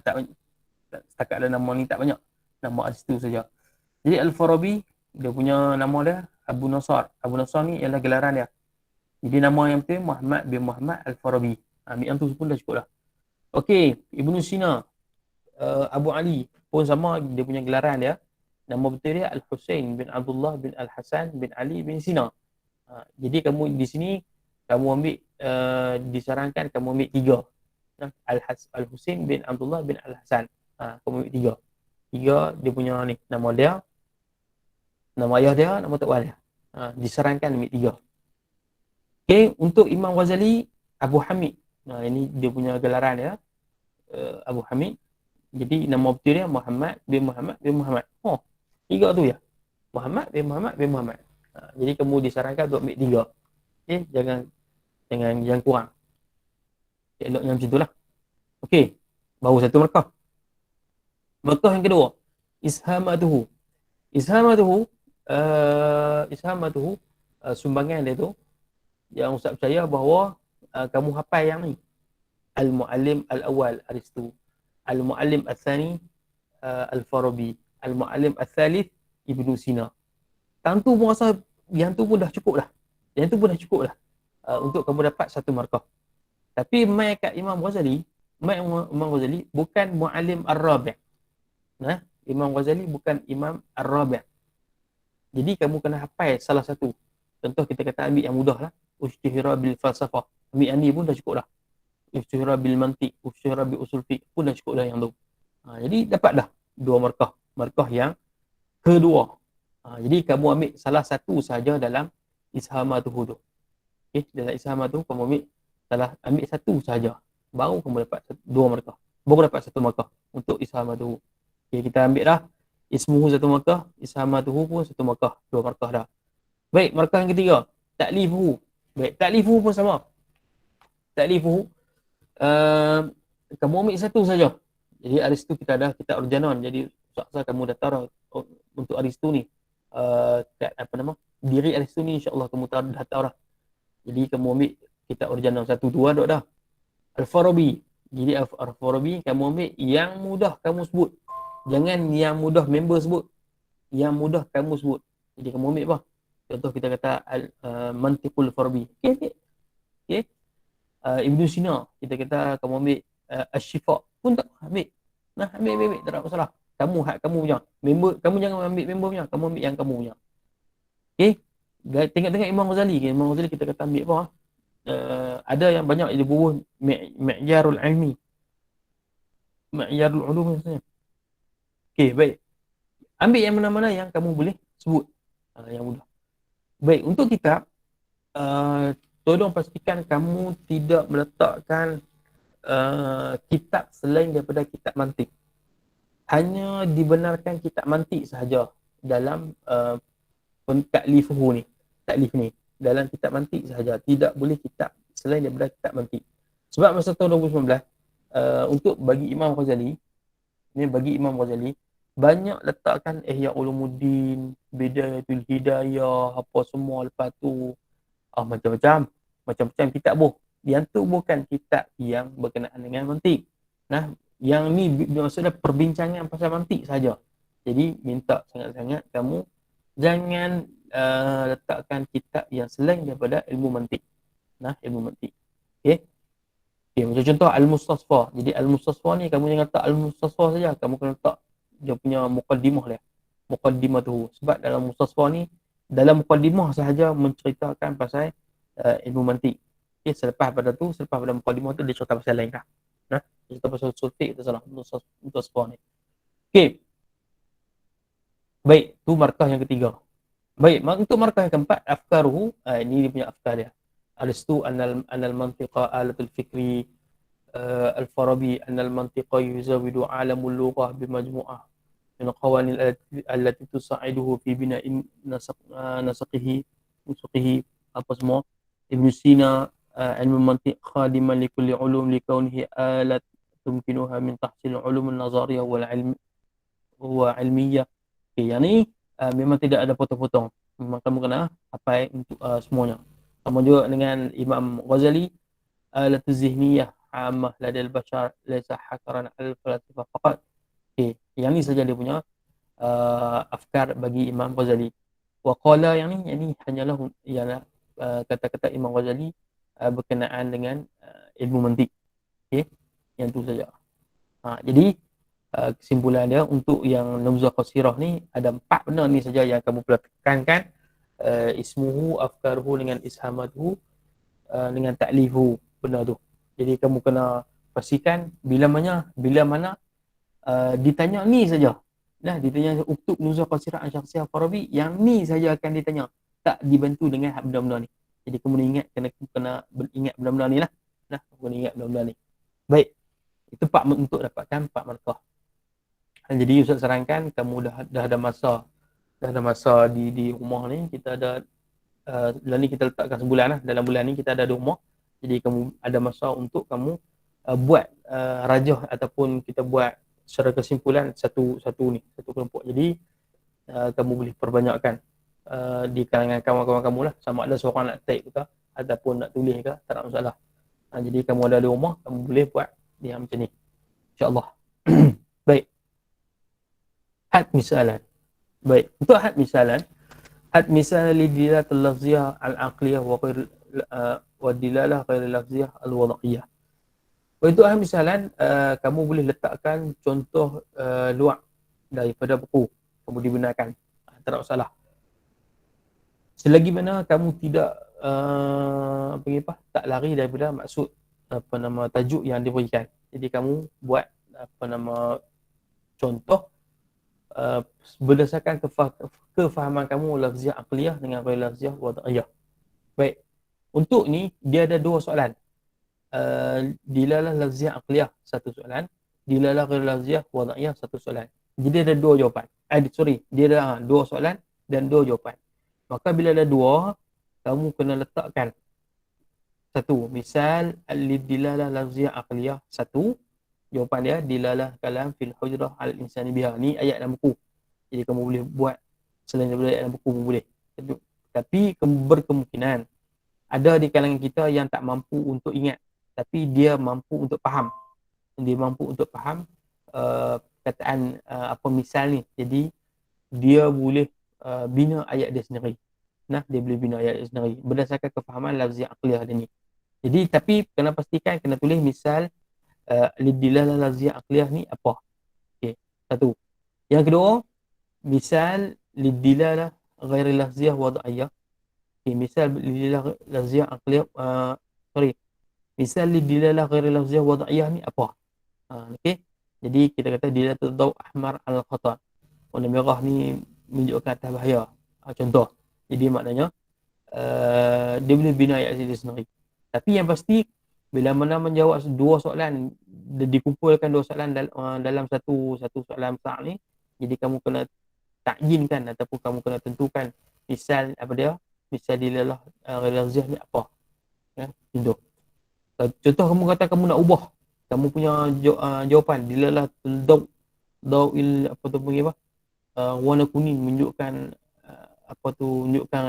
Tak banyak. Setakat ada nama ni tak banyak. Nama Aristu saja. Jadi Al-Farabi, dia punya nama dia Abu Nasar. Abu Nasar ni ialah gelaran dia. Jadi nama yang betul Muhammad bin Muhammad Al-Farabi. Ambil yang tu pun dah cukup lah. Okey, Ibn Sina, Abu Ali pun sama, dia punya gelaran dia. Nama betul dia Al-Husain bin Abdullah bin Al-Hasan bin Ali bin Sina. Jadi kamu di sini, kamu ambil, disarankan kamu ambil 3. Al-Husain bin Abdullah bin Al-Hasan. Kamu ambil 3. 3 dia punya ni, nama dia, nama ayah dia, nama tok dia. Disarankan ambil 3. Okey, untuk Imam Ghazali, Abu Hamid. Ini dia punya gelaran dia, Abu Hamid. Jadi nama betul dia Muhammad bin Muhammad bin Muhammad. 3 tu ya. Muhammad bin Muhammad bin Muhammad. Jadi kamu disarankan untuk ambil 3. Okey, jangan kurang. Eloknya macam itulah. Okey, baru satu markah. Markah yang kedua, ishamatuhu. Ishamatuhu, sumbangan dia tu yang Ustaz percaya bahawa kamu hafal yang ni. Al-Muallim Al-Awwal Aristu, Al-Muallim Al-Thani Al-Farabi, Al-Muallim Al-Thalith Ibn Sina. Tentu pun rasa yang tu pun dah cukup lah. Untuk kamu dapat satu markah. Tapi mai kat Imam Ghazali bukan Muallim Ar-Rabi'. Imam Ghazali bukan Imam Ar-Rabi'. Jadi kamu kena hafal salah satu. Contoh kita kata ambil yang mudah lah. Ushtihira bil falsafah. Ambil yang ni pun dah cukup dah. Ushtihira bil mantiq, ushtihira bil usul fiqh pun dah cukup dah yang tu. Jadi dapat dah 2 markah. Markah yang kedua. Jadi kamu ambil salah satu saja dalam ishamatuhu tu. Okey, dalam ishamatuhu kamu ambil satu saja. Baru kamu dapat 2 markah. Baru dapat 1 markah untuk ishamatuhu. Okey, kita ambil dah ismuhu 1 markah, ishamatuhu pun 1 markah, 2 markah dah. Baik, markah yang ketiga, ta'lifuhu. Baik, ta'lifuhu pun sama. Ta'lifuhu, kamu ambil satu saja. Jadi Aristu kita ada kitab Urjanon. Jadi usah kamu dah tahu untuk Aristu ni. Diri Aristu ni insya-Allah kamu dah tahu dah. Jadi kamu ambil kitab Urjanon 1, 2 dah dah. Al-Farabi. Jadi Al-Farabi kamu ambil yang mudah kamu sebut. Jangan yang mudah member sebut. Yang mudah kamu sebut. Jadi kamu ambil apa? Contoh kita kata Mantiqul Farabi. Okey. Ibn Sina, kita kata kamu ambil Asy-Syifa pun tak ambil. Ambil, tak ada masalah. Kamu punya. Member, kamu jangan ambil member punya, kamu ambil yang kamu punya. Okey. Tengok Imam Ghazali. Imam Ghazali kita kata ambil apa? Ada yang banyak dia bubuh Mi'yarul Ilmi. Mi'yarul Ulum maksudnya. Okey, baik. Ambil yang mana-mana yang kamu boleh sebut. Yang mudah. Baik, untuk kitab, tolong pastikan kamu tidak meletakkan kitab selain daripada kitab mantik. Hanya dibenarkan kitab mantik sahaja dalam taklif ni. Dalam kitab mantik sahaja. Tidak boleh kitab selain daripada kitab mantik. Sebab masa tahun 2019, untuk bagi Imam Ghazali, banyak letakkan Ihya Ulumuddin, Bidayatul Hidayah, apa semua lepas tu macam-macam kitab Yang tu bukan kitab yang berkenaan dengan mantik. Yang ni maksudnya perbincangan pasal mantik saja. Jadi minta sangat-sangat kamu jangan letakkan kitab yang selain daripada ilmu mantik. Nah, ilmu mantik. Okey. Okay, macam contoh Al-Mustasfa. Jadi Al-Mustasfa ni kamu jangan letak Al-Mustasfa saja, kamu kena letak dia punya muqaddimah dia. Muqaddimah tu. Sebab dalam Mustasfa ni, dalam muqaddimah sahaja menceritakan pasal ilmu mantik. Okay, selepas pada muqaddimah tu dia cerita pasal lain dah. Nah, dia cerita pasal sultik tu salah Mustasfa ni. Okey. Baik, tu markah yang ketiga. Baik, untuk markah yang keempat, afkaruhu, ini dia punya afkar dia. Aristu anal mantiqa alatul fikri, Al-Farabi anal mantiqa yuzawidu alamul lughah bimajmu'ah min qawanin allati tusa'iduhu fi bina'in nasaqihi apa semua. Ibn Sina ilmu mantiq khadiman likulli ulum likawnihi alat tumkinuha min tahsil ulum nazariyah wal ilmiyah. Okay, yang ni memang tidak ada potong-potong. Memang kamu kena hafal untuk semuanya. Sama juga dengan Imam Ghazali, alatu zihniyah ammah ladal bashar laysa hakaran al falasifah faqat. Okay, yang ni saja dia punya afkar bagi Imam Ghazali. Wa qala yang ni hanyalah kata-kata Imam Ghazali berkenaan dengan ilmu mantik. Okay, yang tu saja. Jadi kesimpulan dia untuk yang Nubzah Qasirah ni ada 4 benda ni saja yang kamu perlu tekankan. Ismuhu, afkaruhu dengan ishamatuhu, dengan ta'lifu, benda tu. Jadi kamu kena pastikan bila mana ditanya ni saja. Nah, ditanya uktub Nubzah Qasirah an Syakhsiyah Farabi, yang ni saja akan ditanya. Tak dibantu dengan benda-benda ni. Jadi kamu kena ingat benda-benda ni lah. Nah, kamu ingat benda-benda ni. Baik. Itu untuk dapatkan 4 markah. Jadi Ustaz sarankan kamu dah ada masa di rumah ni, kita ada bulan ni kita letakkan sebulan lah. Dalam bulan ni kita ada di rumah. Jadi kamu ada masa untuk kamu buat rajah ataupun kita buat secara kesimpulan satu kelompok. Jadi kamu boleh perbanyakkan di kalangan kawan-kawan kamu lah, sama ada seorang nak type ke ataupun nak tulis ke, tak ada masalah. Jadi kamu ada di rumah, kamu boleh buat dia macam ni, insyaAllah. Baik, had misalan. Baik, untuk had misalan lidilatul lafziyah al-aqliyah wa dilalah ghair lafziyah al-wada'iyah. Untuk had misalan, kamu boleh letakkan contoh luak daripada buku kamu digunakan, tak ada masalah. Selagi mana kamu tidak tak lari daripada maksud tajuk yang diberikan. Jadi kamu buat contoh berdasarkan kefahaman kamu lafziyah aqliyah dengan ghair lafziyah wada'iyah. Baik, untuk ni dia ada 2 soalan. Dilalah lafziyah aqliyah satu soalan, dilalah ghair lafziyah wada'iyah satu soalan. Jadi ada 2 jawapan. Dia ada 2 soalan dan 2 jawapan. Maka bila ada 2, kamu kena letakkan satu, misal al-dilalah lafziyah aqliyah, satu jawapan dia dilalah kalam fil hujrah al-insani biha. Ni ayat dalam buku. Jadi kamu boleh buat selain daripada ayat dalam buku pun boleh. Tapi berkemungkinan ada di kalangan kita yang tak mampu untuk ingat, tapi dia mampu untuk faham. Dia mampu untuk faham kataan misal ni. Jadi dia boleh bina ayat dia sendiri. Nah, dia boleh bina ayat dia sendiri berdasarkan kefahaman lafziyah aqliyah dia ni. Jadi tapi kena pastikan, kena tulis misal lidilalah lafziyah aqliyah ni apa. Okey, satu. Yang kedua, misal lidilalah ghair lafziyah wada'iyah. Okey, misal lidilalah lafziyah aqliyah misal lidilalah ghair lafziyah wada'iyah ni apa. Okey. Jadi kita kata dilatul daw ahmar al-khatar. Warna merah ni menunjukkan atas bahaya. Contoh. Jadi maknanya dia boleh bina ayat dia sendiri. Tapi yang pasti bila mana menjawab 2 soalan, dikumpulkan 2 soalan dalam satu soalan besar ni, jadi kamu kena takyinkan ataupun kamu kena tentukan misal apa dia, misal dilalah lafziyah ni apa. Ya, contoh. Contoh kamu kata kamu nak ubah, kamu punya jawapan dilalah dawil apa tu panggil apa? Warna kuning menunjukkan menunjukkan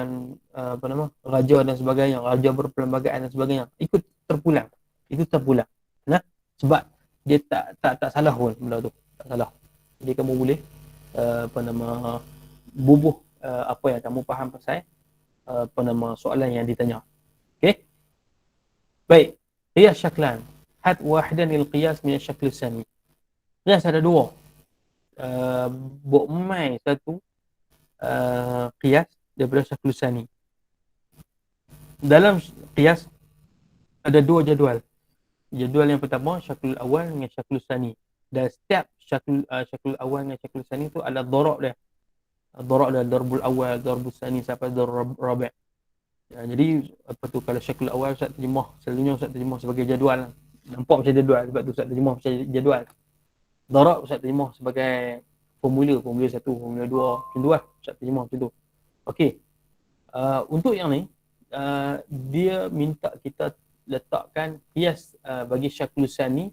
raja dan sebagainya, raja berperlembagaan dan sebagainya. Ikut terpulang. Itu terpulang. Nah, sebab dia tak salah pun benda tu. Tak salah. Jadi kamu boleh bubuh apa yang kamu faham pasal soalan yang ditanya. Okey? Baik, qiyas syaklan. Had wahidan lil qiyas min asy-syakl tsani. Qiyas ada dua. Buat mai satu qiyas daripada syakl tsani. Dalam qiyas ada dua jadual. Jadual yang pertama syakl awal dengan syakl tsani. Dan setiap syakl awal dengan syakl tsani tu ada darab dia. Darab dia darbul awal, darbul tsani sampai darab rabi'. Ya, jadi apa tu, kalau syakl awal Ustaz terjemah, selalunya Ustaz terjemah sebagai jadual. Nampak macam jadual, sebab tu Ustaz terjemah macam jadual. Darab Ustaz terjemah sebagai formula 1, formula 2, macam tu lah Ustaz terjemah macam tu. Okey. Untuk yang ni, dia minta kita letakkan qiyas bagi syakl tsani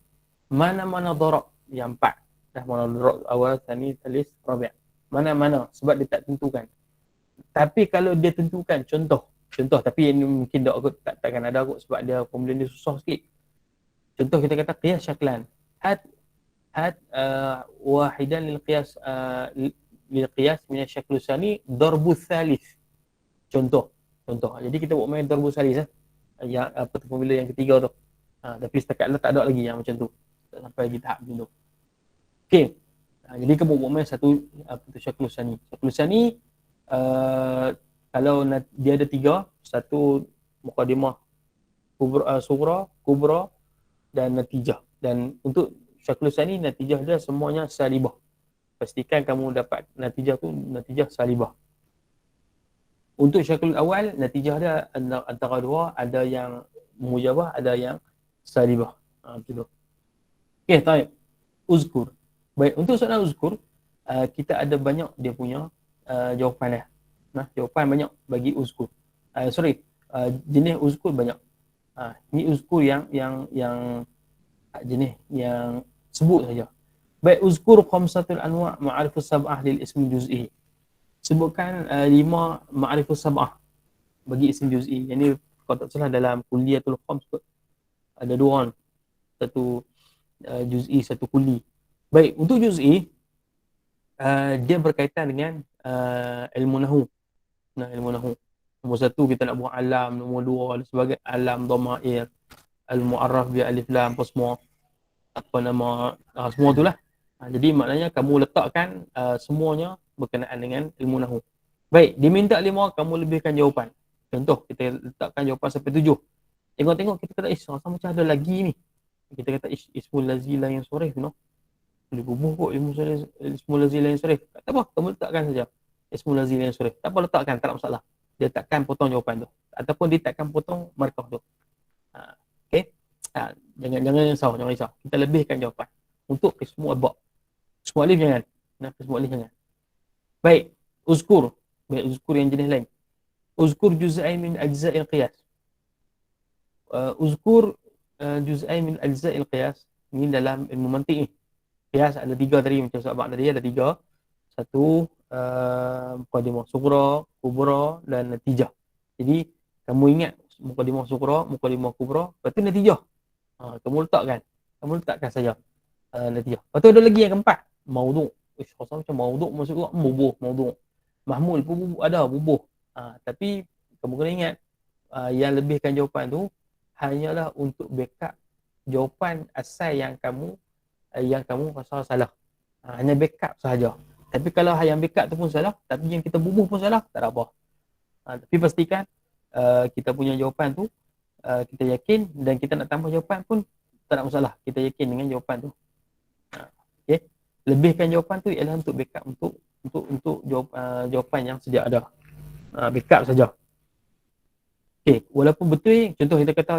mana-mana darab yang 4. Dah mana darab awal, tsani, tsalits, rabi'. Mana-mana, sebab dia tak tentukan. Tapi kalau dia tentukan, contoh tapi ini mungkin takkan ada kot, sebab dia formula dia susah sikit. Contoh kita kata qiyas syaklan. Had wahidan lil qiyas min asy-syakl tsani darbu tsalits. Contoh. Jadi kita buat main darbu tsalits yang apa tu, formula yang ketiga tu. Tapi setakat tak ada lagi yang macam tu. Tak sampai lagi tahap macam tu. Okey. Jadi kamu buat main satu apa tu, syakl tsani. Syakl tsani kalau dia ada 3, satu muqaddimah sughra, kubra dan natijah. Dan untuk syakl tsani, natijah dia semuanya salibah. Pastikan kamu dapat natijah tu natijah salibah. Untuk syakl awal, natijah dia antara dua, ada yang mujabah, ada yang salibah. Macam tu. Okey, baik. Uzkur. Baik, untuk soalan uzkur, kita ada banyak dia punya jawapan dia. Jawapan banyak bagi uzkur. Jenis uzkur banyak. Ni uzkur yang jenis yang sebut saja. Baik, uzkur khamsatul anwa' ma'arifus sab'ah lil ismi juz'i. Sebutkan 5 ma'arifus sab'ah bagi ismi juz'i. Yang ni kalau tak salah dalam kulliyatul khams ada 2 orang. Satu juz'i, satu kulli. Baik, untuk juz'i dia berkaitan dengan ilmu nahwu. Ilmu nahwu. Nombor 1 kita nak buat alam, nombor 2 dan sebagainya, alam, dhamair, al-mu'arraf bi alif lam, apa semua. Apa nama, semua itulah. Jadi maknanya kamu letakkan semuanya berkenaan dengan ilmu nahwu. Baik, diminta 5, kamu lebihkan jawapan. Contoh, kita letakkan jawapan sampai 7. Tengok-tengok kita kata, rasa macam ada lagi ni. Kita kata ismul lazi la yang sorif, boleh bubuh kot ismul lazi la yang sorif. Tak apa, kamu letakkan saja ismul lazi la yang sorif. Tak apa, letakkan, tak ada masalah. Dia takkan potong jawapan tu. Ataupun dia takkan potong markah tu. Okey. Jangan risau. Kita lebihkan jawapan untuk ismu abba. Ismu alif jangan. Ismu alif jangan. Baik, uzkur. Baik, uzkur yang jenis lain. Uzkur juz'ain min ajza'il qiyas. Uzkur juz'ain min ajza'il qiyas. Ini dalam ilmu mantiq ni. Qiyas ada 3 tadi, macam sahabat tadi ada 3. Satu muqaddimah sughra, kubra dan natijah. Jadi kamu ingat muqaddimah sughra, muqaddimah kubra, lepas tu natijah. Kamu letakkan saja natijah. Lepas tu ada lagi yang keempat, maudhu'. Rasa macam maudhu' maksud tu bubuh, maudhu'. Mahmul pun ada bubuh. Tapi kamu kena ingat yang lebihkan jawapan tu hanyalah untuk backup jawapan asal yang kamu rasa salah. Hanya backup sahaja. Tapi kalau yang backup tu pun salah, tapi yang kita bubuh pun salah, tak ada apa. Tapi pastikan kita punya jawapan tu kita yakin, dan kita nak tambah jawapan pun tak ada masalah. Kita yakin dengan jawapan tu. Okey. Lebihkan jawapan tu ialah untuk backup untuk jawapan yang sedia ada. Backup saja. Okey, walaupun betul, contoh kita kata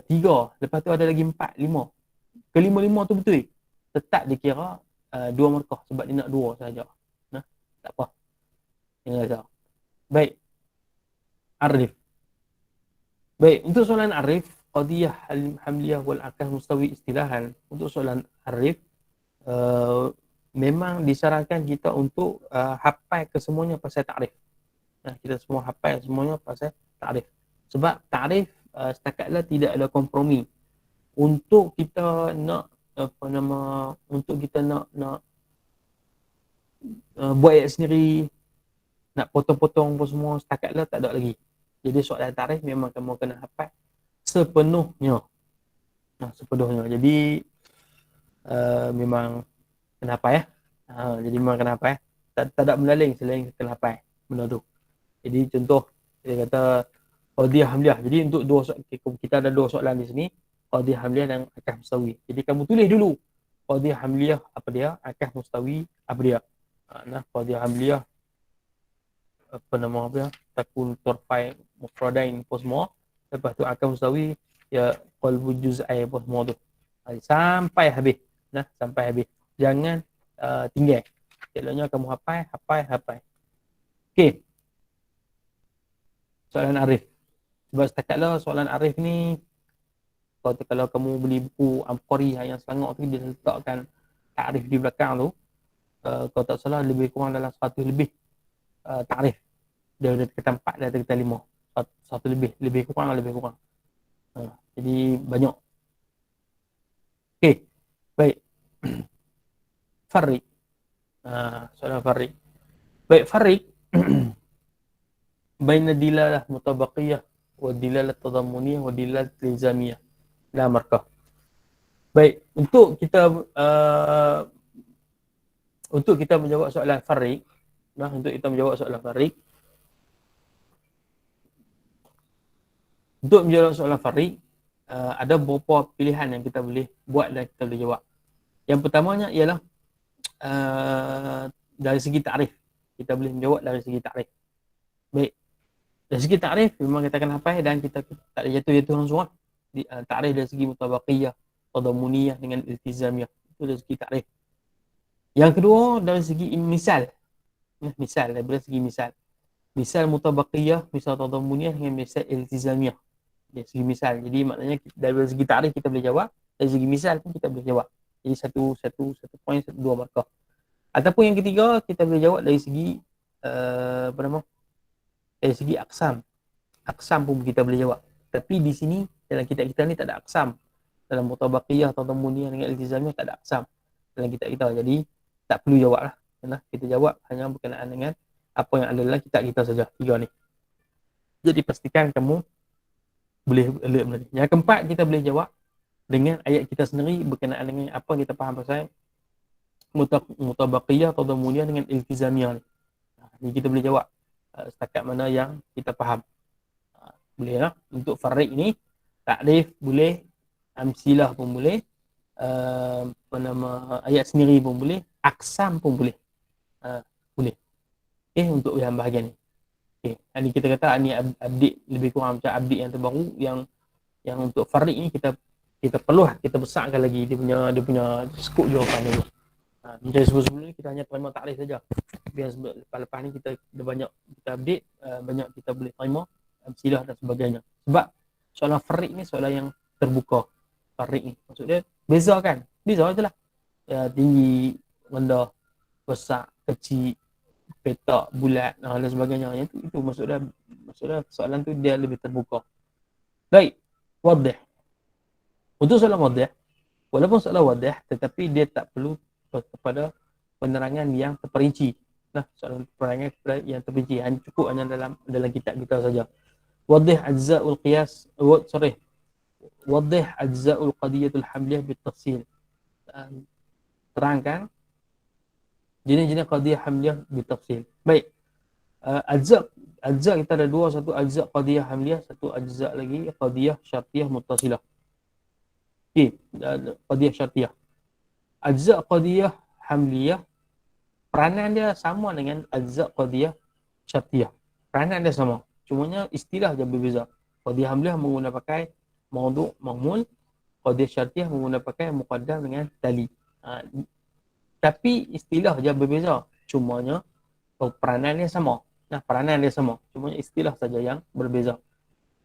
3, lepas tu ada lagi 4, 5. Kelima-lima tu betul, tetap dikira 2 markah sebab dia nak 2 sahaja. Tak apa. Jangan risau. Baik. Arif. Baik, untuk soalan arif, qadiyah hamliyah wal akah mustawi istilahan. Untuk soalan arif, memang disarankan kita untuk hafal kesemuanya pasal ta'rif. Kita semua hafal semuanya pasal ta'rif. Sebab ta'rif setakatlah tidak ada kompromi. Untuk kita nak buat ayat sendiri, nak potong-potong apa semua, setakatlah tak ada lagi. Jadi soalan ta'rif memang kamu kena hafal sepenuhnya. Sepenuhnya. Jadi memang kenapa ya? Jadi memang kenapa ya? Tak ada melaling selain kenapa benda tu. Jadi contoh dia kata qadhiyah hamliah. Jadi untuk kita ada dua soalan di sini, qadhiyah hamliah dan akah mustawi. Jadi kamu tulis dulu qadhiyah hamliah apa dia, akah mustawi apa dia. Qadhiyah hamliah apa nama dia? Takun turfai mufradain apa semua. Lepas tu akah mustawi ya qalbu juz'ai apa semua tu. Sampai habis. Sampai habis. Jangan tinggal. Eloknya kamu hafal. Okey. Soalan arif. Sebab setakatlah soalan arif ni, kalau kamu beli buku Amqari yang Selangor tu, dia letakkan takrif di belakang tu. Kalau tak salah lebih kurang dalam 100 lebih takrif. Dia ada kata 4, dia ada kata 5. 1 lebih kurang. Jadi banyak. Okey. Baik. Farik. Soalan Farik. Baik, Farik. Baina dilalah mutabaqiyah wa dilalah tadammuniyah wa dilalah ilzamiyah la markah. Baik, untuk kita menjawab soalan Farik, ada beberapa pilihan yang kita boleh buat dan kita boleh jawab. Yang pertamanya ialah dari segi takrif. Kita boleh menjawab dari segi takrif. Baik. Dari segi takrif memang kita akan hafal dan kita tak ada jatuh langsung lah. Takrif dari segi mutabaqiyah, tadammuniyah dengan iltizamiyah. Itu dari segi takrif. Yang kedua dari segi misal. Dari segi misal. Misal mutabaqiyah, misal tadammuniyah dengan misal iltizamiyah. Dari segi misal. Jadi maknanya dari segi takrif kita boleh jawab, dari segi misal pun kita boleh jawab. Jadi satu poin, dua markah. Ataupun yang ketiga kita boleh jawab dari segi dari segi aksam. Aksam pun kita boleh jawab. Tapi di sini dalam kitab kita ni tak ada aksam. Dalam mutabaqiyah atau tadammuniyah dengan iltizamiyah tak ada aksam dalam kitab kita. Jadi tak perlu jawab lah. Kita jawab hanya berkenaan dengan apa yang ada dalam kitab kita saja. 3 ni. Jadi pastikan kamu boleh alert benda ni. Yang keempat kita boleh jawab dengan ayat kita sendiri berkenaan dengan apa yang kita faham pasal mutabaqiyah atau tadammuniyah dengan iltizamiyah ni. Jadi kita boleh jawab setakat mana yang kita faham. Boleh lah. Untuk Farik ni takrif boleh, amsilah pun boleh, ayat sendiri pun boleh, aksam pun boleh. Boleh. Untuk yang bahagian ni. Ini kita kata ni update lebih kurang macam update yang terbaru yang untuk Farik ni kita perlu kita besarkan lagi dia punya skop jawapan ni. Jadi sebelum ni kita hanya terima takrif saja. Biar lepas ni kita ada banyak kita update, banyak kita boleh terima amsilah dan sebagainya. Sebab soalan Farik ni soalan yang terbuka. Farik ni maksud dia beza kan? Beza je lah. Tinggi, rendah, besar, kecil, petak, bulat dan sebagainya. Itu maksud dia soalan tu dia lebih terbuka. Baik, wadih. Untuk soalan wadih, walaupun soalan wadih tetapi dia tak perlu kepada penerangan yang terperinci. Soalan penerangan yang terperinci cukup hanya dalam kitab kita saja. Wadih ajza'ul qiyas, wadih ajza'ul qadiyatul hamliyah bitafsil. Terangkan jenis-jenis qadiyah hamliyah bitafsil. Baik. Ajza kita ada dua, satu ajza qadiyah hamliyah, satu ajza lagi qadiyah syartiyah muttasilah. Qadiyah syartiyah. Ajza qadiyah hamliyah peranan dia sama dengan ajza qadiyah syartiyah. Peranan dia sama. Cumanya istilah je berbeza. Qadiyah hamliyah menggunakan pakai maudhu' mahmul, qadiyah syartiyah menggunakan pakai muqaddam dengan tali. Tapi istilah je berbeza. Cumanya peranan dia sama. Peranan dia sama. Cumanya istilah saja yang berbeza.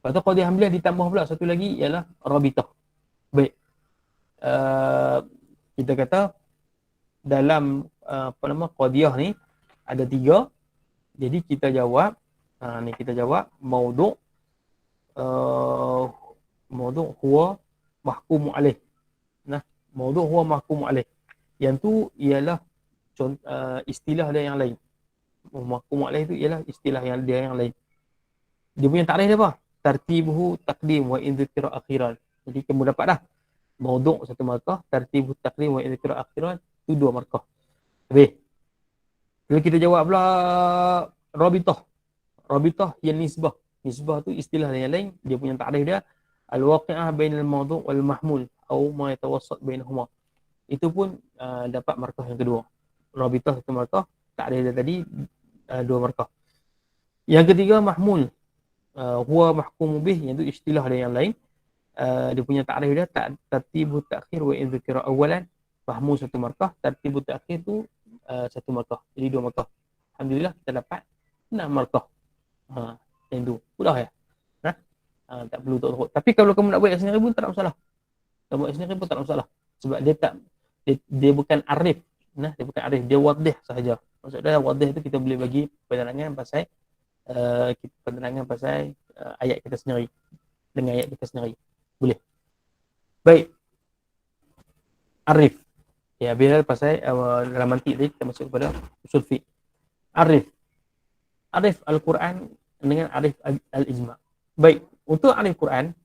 Lepas tu qadiyah hamliyah ditambah pula satu lagi ialah rabitah. Baik. Kita kata dalam qadiyah ni ada 3. Jadi kita jawab ni kita jawab maudhu' huwa mahkum alaih. Maudhu' huwa mahkum alaih. Yang tu ialah istilah dia yang lain. Mahkum alaih tu ialah istilah yang dia yang lain. Dia punya takrif dia apa? tartibuhu taqdim wa in dzikra akhiran. Jadi kamu dapat dah maudhu' satu markah, tartibuhu taqdim wa in dzikra akhiran, itu 2 markah. Habis. Kalau kita jawab pula rabithah. Rabithah yang nisbah. Nisbah tu istilah yang lain, dia punya takrif dia al-waqi'ah bainal maudhu' wal mahmul atau ma yatawassat bainahuma. Itu pun dapat markah yang kedua. Rabithah satu markah, takrif dia tadi 2 markah. Yang ketiga mahmul. Huwa mahkum bih, yang itu istilah dia yang lain. Dia punya takrif dia tartibu ta'khir wa in dzikra awalan, mahmul satu markah, tartibu ta'khir tu satu markah. Jadi 2 markah. Alhamdulillah kita dapat 6 markah. Yang tu. Mudah ya? Tak perlu tak. Tapi kalau kamu nak buat sendiri pun tak ada masalah. Kamu buat sendiri pun tak ada masalah. Sebab dia bukan arif. Dia bukan arif, dia wadih sahaja. Maksudnya wadih tu kita boleh bagi penerangan pasal ayat kita sendiri dengan ayat kita sendiri. Boleh. Baik. Arif. Ya, bila pasal dalam mantik tadi kita masuk kepada usul fiqh. Arif. Arif Al-Quran dengan arif Al-Ijma'. Baik, untuk arif Quran,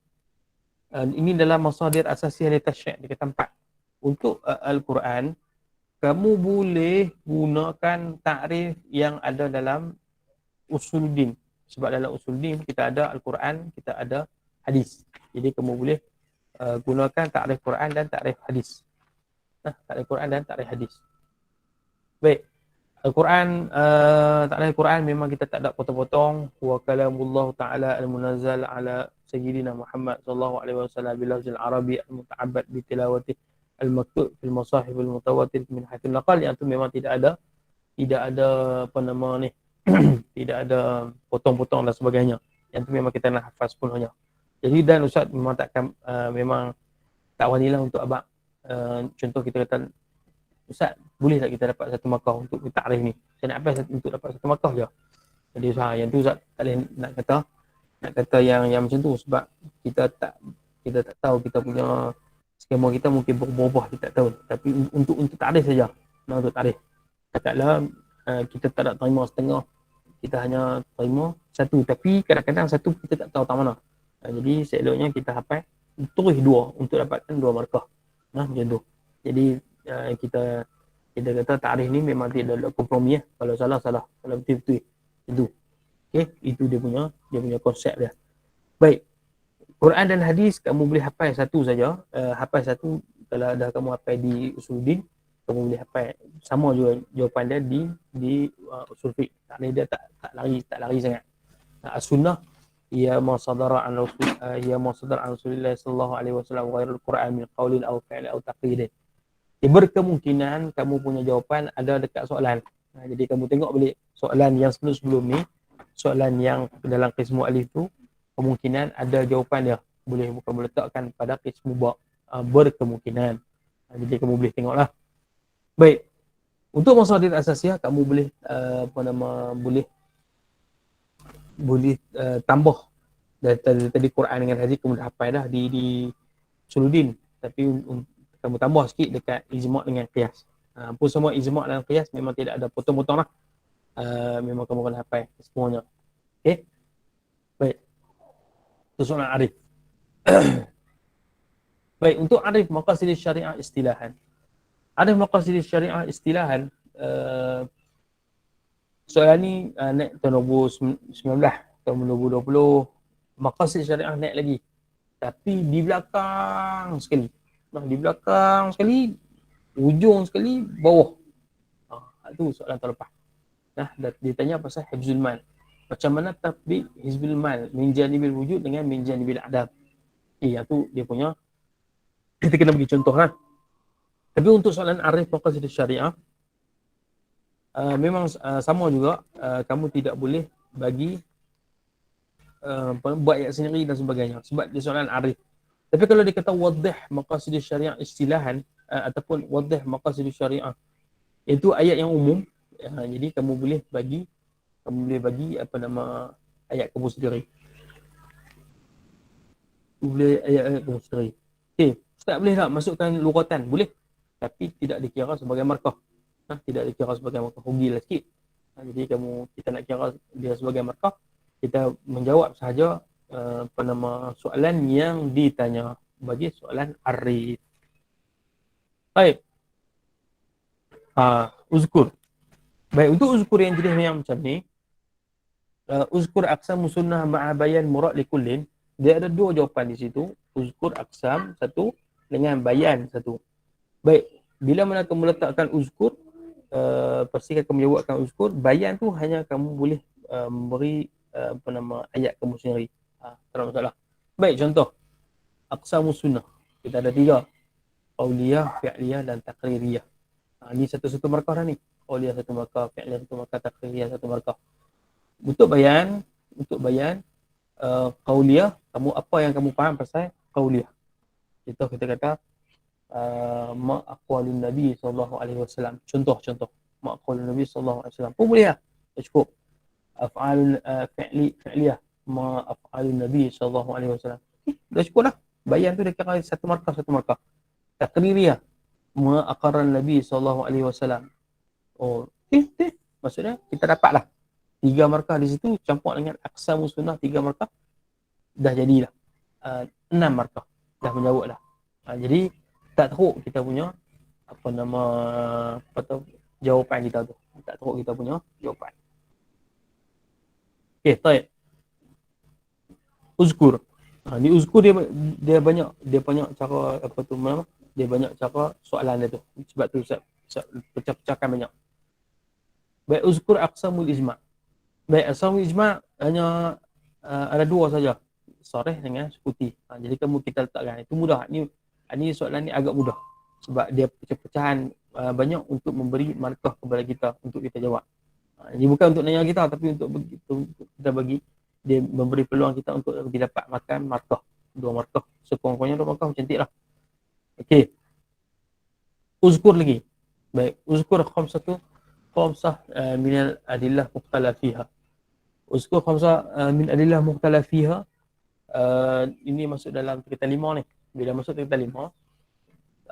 ini dalam masadir asasiyah li tasyri', di tempat. Untuk Al-Quran, kamu boleh gunakan takrif yang ada dalam usuluddin. Sebab dalam usuluddin kita ada Al-Quran, kita ada hadis. Jadi kamu boleh gunakan takrif Quran dan takrif hadis. Takrif Quran dan takrif hadis. Baik. Al-Quran, takrif Quran memang kita tak ada potong-potong. Wa kalamullah ta'ala al-munazzal ala sayyidina Muhammad sallallahu alaihi wasallam bil lafzil arabi al-muta'abbad bi tilawati al-maktub fil masahif al-mutawatir min haitsul naqal, yang tu memang tidak ada apa nama ni tidak ada potong-potong dan sebagainya. Yang tu memang kita nak hafaz sepenuhnya. Jadi dan ustaz memang takkan memang tak wanilah untuk abang contoh kita kata, ustaz boleh tak kita dapat satu markah untuk takrif ni? Saya nak hafaz untuk dapat satu markah je. Jadi yang tu ustaz tak boleh nak kata yang macam tu, sebab kita tak tahu, kita punya skema kita mungkin berubah, kita tak tahu. Tapi untuk takrif saja. Untuk takrif. Katakanlah kita tak nak terima setengah, kita hanya terima satu, tapi kadang-kadang satu kita tak tahu tak mana. Jadi seeloknya kita hafal tulis 2 untuk dapatkan 2 markah. Macam tu. Jadi kita kata takrif ni memang tidak ada kompromi. Kalau salah, kalau betul-betul itu. Okey, itu dia punya konsep dia. Baik. Quran dan hadis kamu boleh hafal satu saja. Hafal satu, kalau dah kamu hafal di usuluddin, kamu boleh hafal. Sama juga jawapan dia di usul fiqh. Dia tak lari sangat. As-sunnah ia ma sadara an Rasulullah sallallahu alaihi wasallam ghairul Quran min qaulin aw fi'lin aw taqlidin. Berkemungkinan kamu punya jawapan ada dekat soalan. Jadi kamu tengok balik soalan yang sebelum ni, soalan yang dalam qismu alif tu, kemungkinan ada jawapan dia. Boleh kamu letakkan pada qismu ba. Berkemungkinan. Jadi kamu boleh tengoklah. Baik. Untuk masadir asasiyah kamu boleh boleh tambah tadi Quran dengan hadis kamu dah hafal dah di usuluddin, tapi kamu tambah sikit dekat ijma' dengan qiyas. Pun semua ijma' dan qiyas memang tidak ada potong-potong lah. Memang kamu kena hafal semuanya. Okey. Baik. Itu soalan arif. Baik, untuk arif maqasid syariah istilahan. Arif maqasid syariah istilahan, soalan ni naik tahun 2019, tahun 2020, maqasid syariah naik lagi. Tapi di belakang sekali. Ujung sekali, bawah. Itu soalan tahun lepas. Ditanya pasal hifzul mal. Macam mana tatbiq hifzul mal min janibil wujud dengan min janibil adab. Itu dia punya, kita kena bagi contoh kan. Tapi untuk soalan arif maqasid syariah, memang sama juga, kamu tidak boleh bagi buat ayat sendiri dan sebagainya, sebab dia soalan arif. Tapi kalau dia kata wadih maqasid syariah istilahan, ataupun wadih maqasid syariah, itu ayat yang umum, jadi kamu boleh bagi ayat kamu sendiri. Boleh ayat kamu sendiri. Okey, tak boleh tak masukkan lugatan? Boleh, tapi tidak dikira sebagai markah. Tidak dikira sebagai markah, rugilah sikit. Jadi kita nak kira dia sebagai markah, kita menjawab sahaja soalan yang ditanya bagi soalan arif. Baik. Uzkur. Baik, untuk uzkur yang jenis yang macam ni, uzkur aqsam sunnah ma'a bayan murad likullin, dia ada dua jawapan di situ. Uzkur aqsam satu dengan bayan satu. Baik, bila mana kamu letakkan uzkur, pastikan kamu jawabkan uzkur. Bayan tu hanya kamu boleh memberi ayat kamu sendiri. Tak ada masalah. Baik, contoh aqsam sunnah. Kita ada tiga. Qauliyah, fi'liyah dan taqririyah. Ni satu-satu markah dah ni. Qauliyah satu markah, fi'liyah satu markah, taqririyah satu markah. Untuk bayan qauliyah, kamu apa yang kamu faham pasal qauliyah. Contoh kita kata ma aqwalun nabi sallallahu alaihi wasallam. Contoh ma aqwalun nabi sallallahu alaihi wasallam. Pun boleh lah. Cukup. Af'alun fi'liyah ma af'alun nabi sallallahu alaihi wasallam. Dah cukup dah. Bayan tu dia kira satu markah. Taqririyah ma aqarran nabi sallallahu alaihi wasallam. Oh, maksudnya kita dapatlah 3 markah di situ campur dengan aqsam sunnah 3 markah, dah jadilah 6 markah, dah menjawab dah. Jadi tak teruk kita punya jawapan kita tu. Tak teruk kita punya jawapan. Okey, baik. Uzkur. Ni uzkur dia banyak cara dia banyak cara soalan dia tu. Sebab tu pecah-pecahkan banyak. Baik, uzkur aqsamul ijma'. Baik, aqsamul ijma' hanya ada 2 saja. Sarih dengan sukuti. Jadi kita letakkan. Itu mudah. Ni soalan ni agak mudah. Sebab dia pecah-pecahan banyak untuk memberi markah kepada kita untuk kita jawab. Ini bukan untuk nanya kita, tapi untuk kita bagi dia memberi peluang kita untuk kita dapat makan markah. 2 markah. Sekurang-kurangnya 2 markah cantiklah. Okey. Uzkur lagi. Baik, uzkur khamsah min al-adillah mukhtalaf fiha. Uzkur khamsah min adillah mukhtalaf fiha. Ini masuk dalam tingkatan 5 ni. Bila masuk tingkatan 5,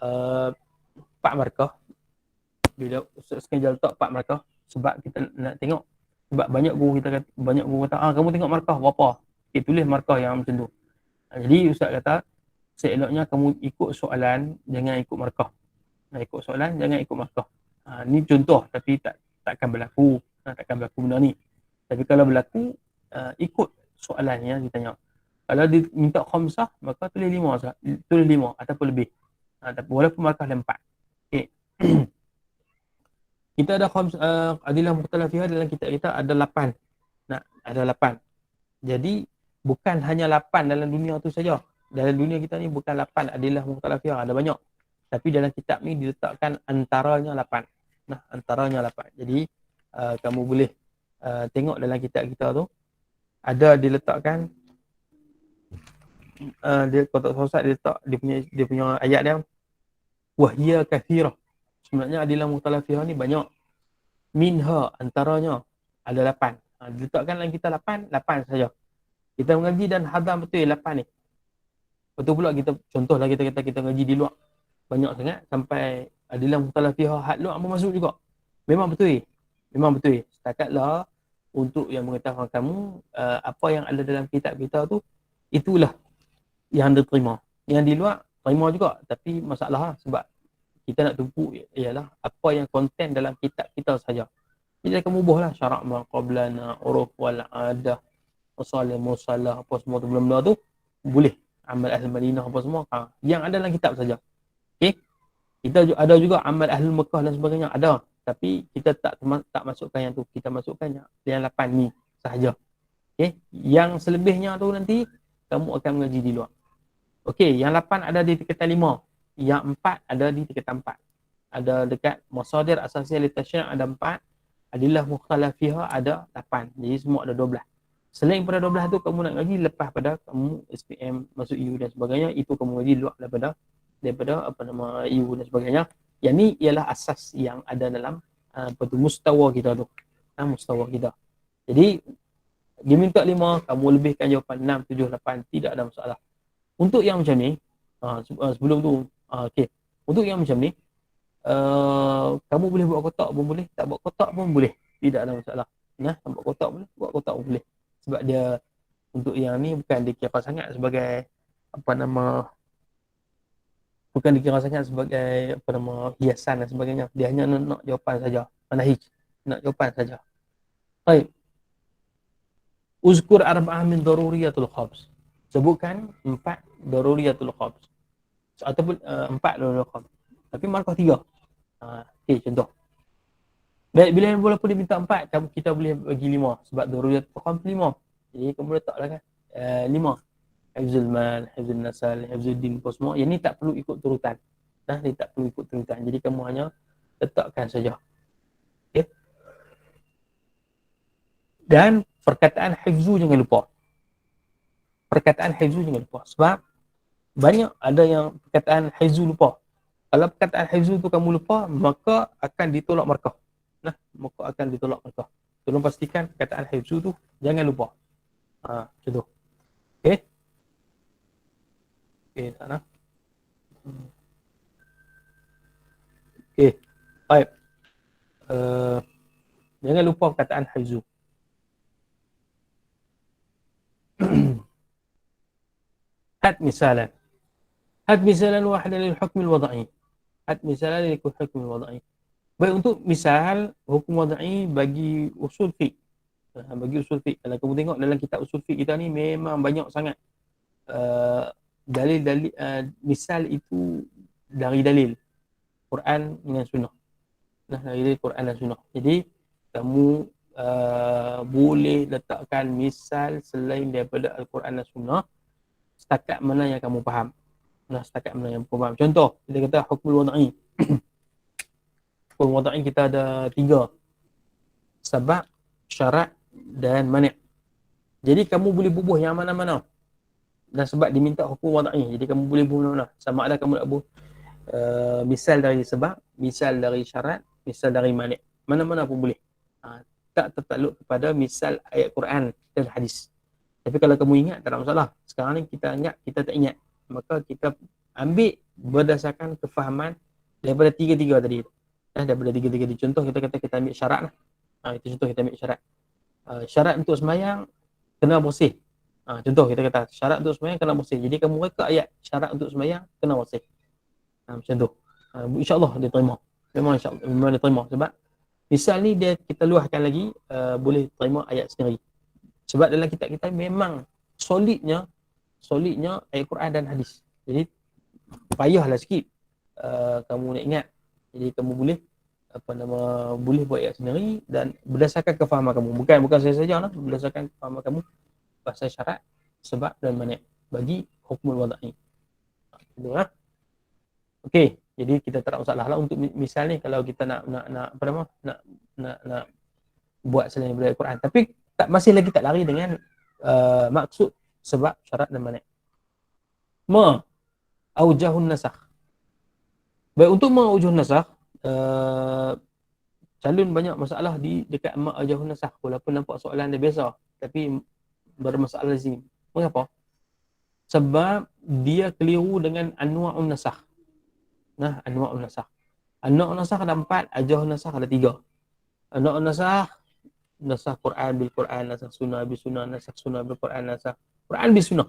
4 markah. Bila Ustaz sekali letak 4 markah, sebab kita nak tengok. Sebab banyak guru kata, kamu tengok markah berapa? Okay, tulis markah yang macam tu. Jadi Ustaz kata, seeloknya kamu ikut soalan, jangan ikut markah. Ikut soalan, jangan ikut markah. Ni contoh, tapi takkan berlaku. Takkan berlaku benda ni. Tapi kalau berlaku, ikut soalan yang ditanya. Kalau dia minta khamsah, maka tulis 5 ataupun lebih. Walaupun markah ada 4. Okay. Kita ada adillah mukhtalaf fiha dalam kitab kita ada 8. Ada 8. Jadi bukan hanya 8 dalam dunia tu saja. Dalam dunia kita ni bukan 8 adillah mukhtalaf fiha, ada banyak. Tapi dalam kitab ni diletakkan antaranya 8. Antaranya 8. Jadi kamu boleh tengok dalam kitab kita tu ada diletakkan dia kotak sosat dia letak dia punya ayat dia wahya kathirah. Sebenarnya adillah mukhtalaf fiha ni banyak. Minha antaranya ada 8. Diletakkan dalam kita 8 saja. Kita mengaji dan hadam betul 8 ni. Betul pula contohlah kita kata kita ngaji di luar banyak sangat sampai adillah mukhtalaf fiha had luar pun masuk juga. Memang betul. Setakatlah untuk yang mengetahui kamu apa yang ada dalam kitab kita tu itulah yang diterima. Yang di luar terima juga, tapi masalah sebab kita nak tumpu ialah apa yang konten dalam kitab kita saja. Jadi kamu ubahlah syarak maqablana, uruf wal adah, usul musallah apa semua tu benda tu boleh. Amal ahli Madinah apa semua yang ada dalam kitab saja. Okey. Kita ada juga amal ahli Mekah dan sebagainya ada, tapi kita tak masukkan yang tu. Kita masukkan yang 8 ni sahaja. Okey. Yang selebihnya tu nanti kamu akan mengaji di luar. Okey, yang 8 ada di tingkatan 5. Yang 4 ada di tingkatan 4. Ada dekat masadir asasiyah li tasyri' ada 4. Adillah mukhtalaf fiha ada 8. Jadi semua ada 12. Selain pada 12 tu kamu nak ngaji lepas pada kamu SPM masuk EU dan sebagainya, itu kamu ngaji luar daripada EU dan sebagainya. Yang ni ialah asas yang ada dalam mustawa kita tu. Mustawa kita. Jadi dia minta 5, kamu lebihkan jawapan 6, 7, 8, tidak ada masalah. Untuk yang macam ni, sebelum tu, okey. Untuk yang macam ni, kamu boleh buat kotak pun boleh, tak buat kotak pun boleh. Tidak ada masalah. Tak buat kotak boleh, buat kotak pun boleh. Sebab dia Untuk yang ni bukan dikira sangat sebagai apa nama, bukan dikira sangat sebagai apa nama hiasan dan sebagainya. Dia hanya nak jawapan saja. Manahij, nak jawapan saja. Baik. Uzkur arba'ah min daruriyatul khabs. Sebutkan 4 daruriyatul khabs. Ataupun 4 daruriyatul khabs. Tapi markah 3. Okey, contoh. Baik, bila walaupun dia minta 4, kita boleh bagi 5 sebab daruriyatul khabs 5. Jadi kamu letaklah kan 5. Hifzul mal, hifzul nasal, hifzul din, semua. Yang ni tak perlu ikut turutan. Dia tak perlu ikut turutan. Jadi kamu hanya letakkan saja. Okay? Dan perkataan hifzu jangan lupa. Perkataan hifzu jangan lupa. Sebab banyak ada yang perkataan hifzu lupa. Kalau perkataan hifzu tu kamu lupa, maka akan ditolak markah. Maka akan ditolak markah. Tolong pastikan perkataan hifzu tu jangan lupa. Contoh. Okey. Okey, tak nak. Okey. Baik. Jangan lupa perkataan hifzu. Had misalan. Had misalan wahidan lil hukm al wad'i. Had misalan lil hukm al wad'i. Baik, untuk misal hukum wad'i bagi usul fiqh. Bagi usul fiqh. Kalau kamu tengok dalam kitab usul fiqh kita ni memang banyak sangat dalil-dalil misal itu dari dalil Quran dengan sunnah. Dari dalil Quran dan sunnah. Jadi kamu boleh letakkan misal selain daripada Al-Quran dan sunnah setakat mana yang kamu faham. Setakat mana yang kamu faham. Contoh, kita kata hukmul wad'i. Hukum wad'i kita ada 3. Sebab, syarat dan mani'. Jadi kamu boleh bubuh yang mana-mana. Dan sebab diminta hukum wad'i, jadi kamu boleh bubuh mana-mana. Sama ada kamu nak bubuh misal dari sebab, misal dari syarat, misal dari mani'. Mana-mana pun boleh. Tak tertakluk kepada misal ayat Quran dan hadis. Tapi kalau kamu ingat, tak ada masalah. Sekarang ni kita ingat, kita tak ingat. Maka kita ambil berdasarkan kefahaman daripada 3-3 tadi. Daripada 3-3 tadi. Contoh kita kata kita ambil syarat lah. Itu contoh kita ambil syarat. Syarat untuk sembahyang kena bersih. Contoh kita kata syarat untuk sembahyang kena bersih. Jadi kamu reka ayat syarat untuk sembahyang kena bersih. Macam tu. InsyaAllah dia terima. Memang insyaAllah memang dia terima. Sebab misal ni dia kita luahkan lagi boleh terima ayat sendiri. Sebab dalam kitab kita memang solidnya ayat Quran dan hadis. Jadi payahlah sikit kamu nak ingat. Jadi kamu boleh boleh buat ayat sendiri dan berdasarkan kefahaman kamu. Bukan saya saja lah, berdasarkan kefahaman kamu pasal syarat, sebab dan mani' bagi hukmul wad'i. Okey, jadi kita tak ada masalah lah untuk misal ni kalau kita nak buat selain daripada Al-Quran. Tapi masih lagi tak lari dengan maksud sebab syarat dan mani'. Aujahun nasakh. Baik, untuk aujahun nasakh calon banyak masalah dekat aujahun nasakh. Walaupun nampak soalan dia biasa, tapi bermasalah di sini. Mengapa? Sebab dia keliru dengan anwa'un nasakh. Anwa'un nasakh. Anwa'un nasakh ada 4, aujahun nasakh ada 3. Anwa'un nasakh, nasakh Quran bil Quran, nasakh sunnah bil sunnah, nasakh sunnah bil Quran, nasakh Quran bil sunnah.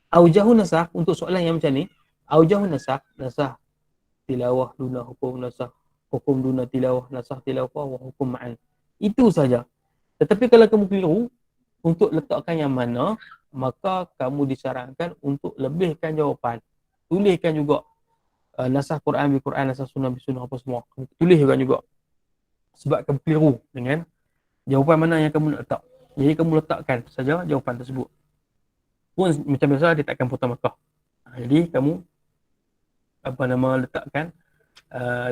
Aujahun nasakh untuk soalan yang macam ni, aujahun nasakh tilawah duna hukum, nasakh hukum duna tilawah, nasakh tilawah wa hukum ma'an. Itu saja. Tetapi kalau kamu keliru untuk letakkan yang mana, maka kamu disarankan untuk lebihkan jawapan. Tuliskan juga nasakh Quran bil Quran, nasakh sunnah bil sunnah, apa semua. Tuliskan juga. Sebab kamu keliru dengan jawapan mana yang kamu nak letak. Jadi kamu letakkan saja jawapan tersebut. Pun macam biasa dia takkan potong markah. Jadi kamu letakkan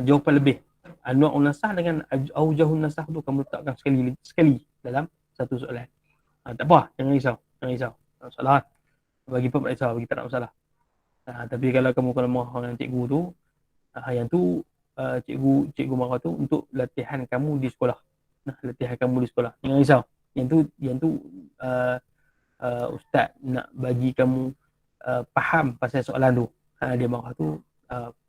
jawapan lebih. Anwa'un nasakh dengan aujahun nasakh tu kamu letakkan sekali dalam satu soalan. Tak apa, jangan risau. Tak masalah. Bagi pun tak risau, bagi tak ada masalah. Tapi kalau kamu marah dengan cikgu tu, yang tu cikgu marah tu untuk latihan kamu di sekolah. Latihan kamu di sekolah. Jangan risau. Yang tu ustaz nak bagi kamu faham pasal soalan tu. Dia marah tu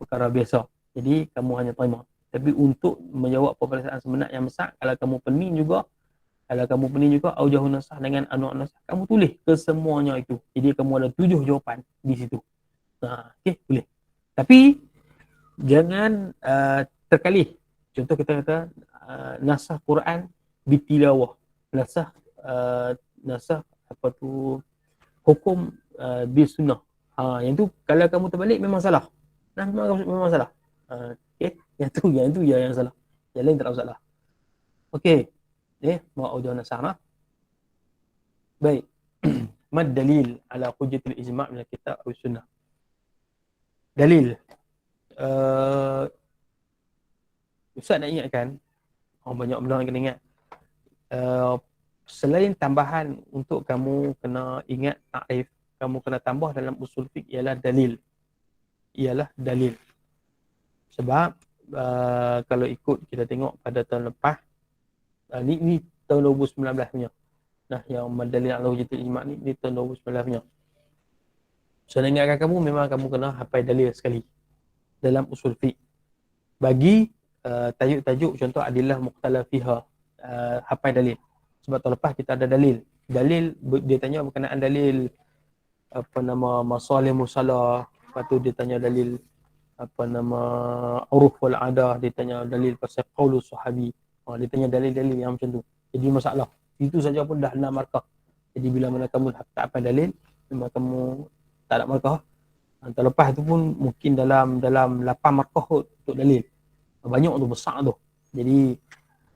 perkara biasa. Jadi kamu hanya terima. Tapi untuk menjawab peperiksaan sebenar yang besar, kalau kamu pening juga Kalau kamu pening juga aujahun nasah dengan anuak nasah, kamu tulis kesemuanya itu. Jadi kamu ada 7 jawapan di situ. Okey, boleh. Tapi jangan terkalih. Contoh kita kata nasah Quran bitilawah. Nasah nasah apa tu hukum bi sunnah. Yang tu kalau kamu terbalik memang salah. Nah, memang salah. Okey, yang tu yang salah. Yang lain tak ada masalah. Okey. Mau audio nasah nah. Baik. Mad dalil ala hujjatil ijma' min kitab atau sunnah. Dalil. Ustaz nak ingatkan, banyak benda yang kena ingat. Selain tambahan untuk kamu kena ingat ta'rif, kamu kena tambah dalam usul fiqh ialah dalil. Sebab kalau ikut kita tengok pada tahun lepas, ni tahun 2019 punya. Nah, yang dalil ala hujjatil ijma' ni tahun 2019 punya. So, nak ingatkan kamu, memang kamu kena hafal dalil sekali dalam usul fiqh. Bagi tajuk-tajuk contoh adillah muqtalafiha, hafal dalil. Sebab tahun lepas kita ada dalil. Dalil dia tanya berkenaan dalil apa nama masalih musalah, lepas tu dia tanya dalil apa nama uruf wal adah, dia tanya dalil pasal qaulus sahabi. Dia tanya dalil-dalil yang macam tu. Jadi masalah. Itu saja pun dah 6 markah. Jadi bila mana kamu tak hafal dalil, memang kamu tak ada markah. Tahun lepas tu pun mungkin dalam 8 markah untuk dalil. Banyak tu, besar tu. Jadi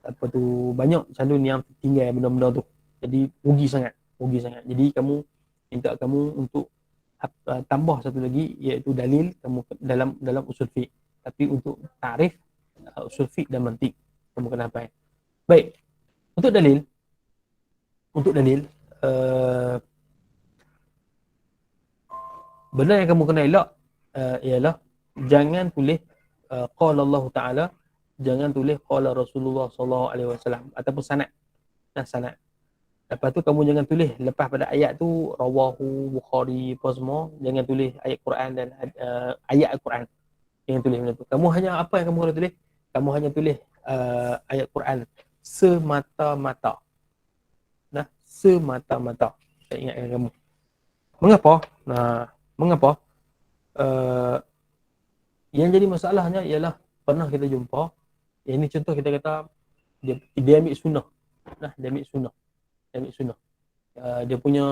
apa tu, banyak calon yang tinggal benda-benda tu. Jadi rugi sangat. Jadi kamu minta kamu untuk tambah satu lagi, iaitu dalil kamu dalam usul fiqh. Tapi untuk tarif usul fiqh dan mantiq kamu kena hafal. Baik. Untuk dalil benda yang kamu kena elak ialah jangan tulis qala Allah Taala, jangan tulis qala Rasulullah sallallahu alaihi wasallam ataupun sanad. Sanad. Lepas tu kamu jangan tulis lepas pada ayat tu rawahu Bukhari apa semua, jangan tulis ayat Quran dan ayat Al-Quran. Jangan tulis benda tu. Kamu hanya apa yang kamu kena tulis? Kamu hanya tulis ayat Quran semata-mata. Nah, semata-mata. Saya ingatkan kamu. Mengapa? Mengapa? Yang jadi masalahnya ialah pernah kita jumpa, yang ini contoh kita kata dia ambil sunnah. Nah, dia ambil sunnah. Dia punya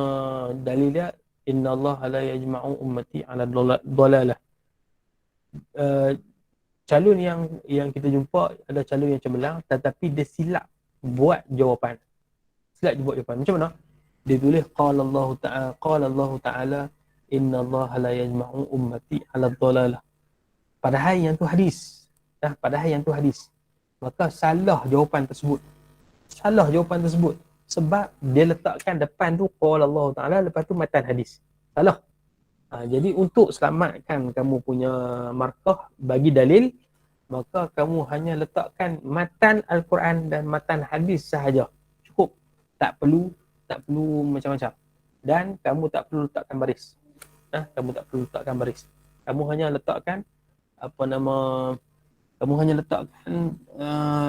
dalil dia innallaha la yajma'u ummati 'ala dhalalah. Calon yang kita jumpa ada calon yang cemerlang, tetapi dia silap buat jawapan. Macam mana? Dia tulis qala Allah Ta'ala innallaha la yajma'u ummati 'ala dhalalah. Padahal yang tu hadis. Maka salah jawapan tersebut. Sebab dia letakkan depan tu qala Allah Ta'ala, lepas tu matan hadis. Salah. Jadi untuk selamatkan kamu punya markah bagi dalil, maka kamu hanya letakkan matan Al-Quran dan matan hadis sahaja. Cukup. Tak perlu macam-macam. Dan kamu tak perlu letakkan baris. Kamu hanya letakkan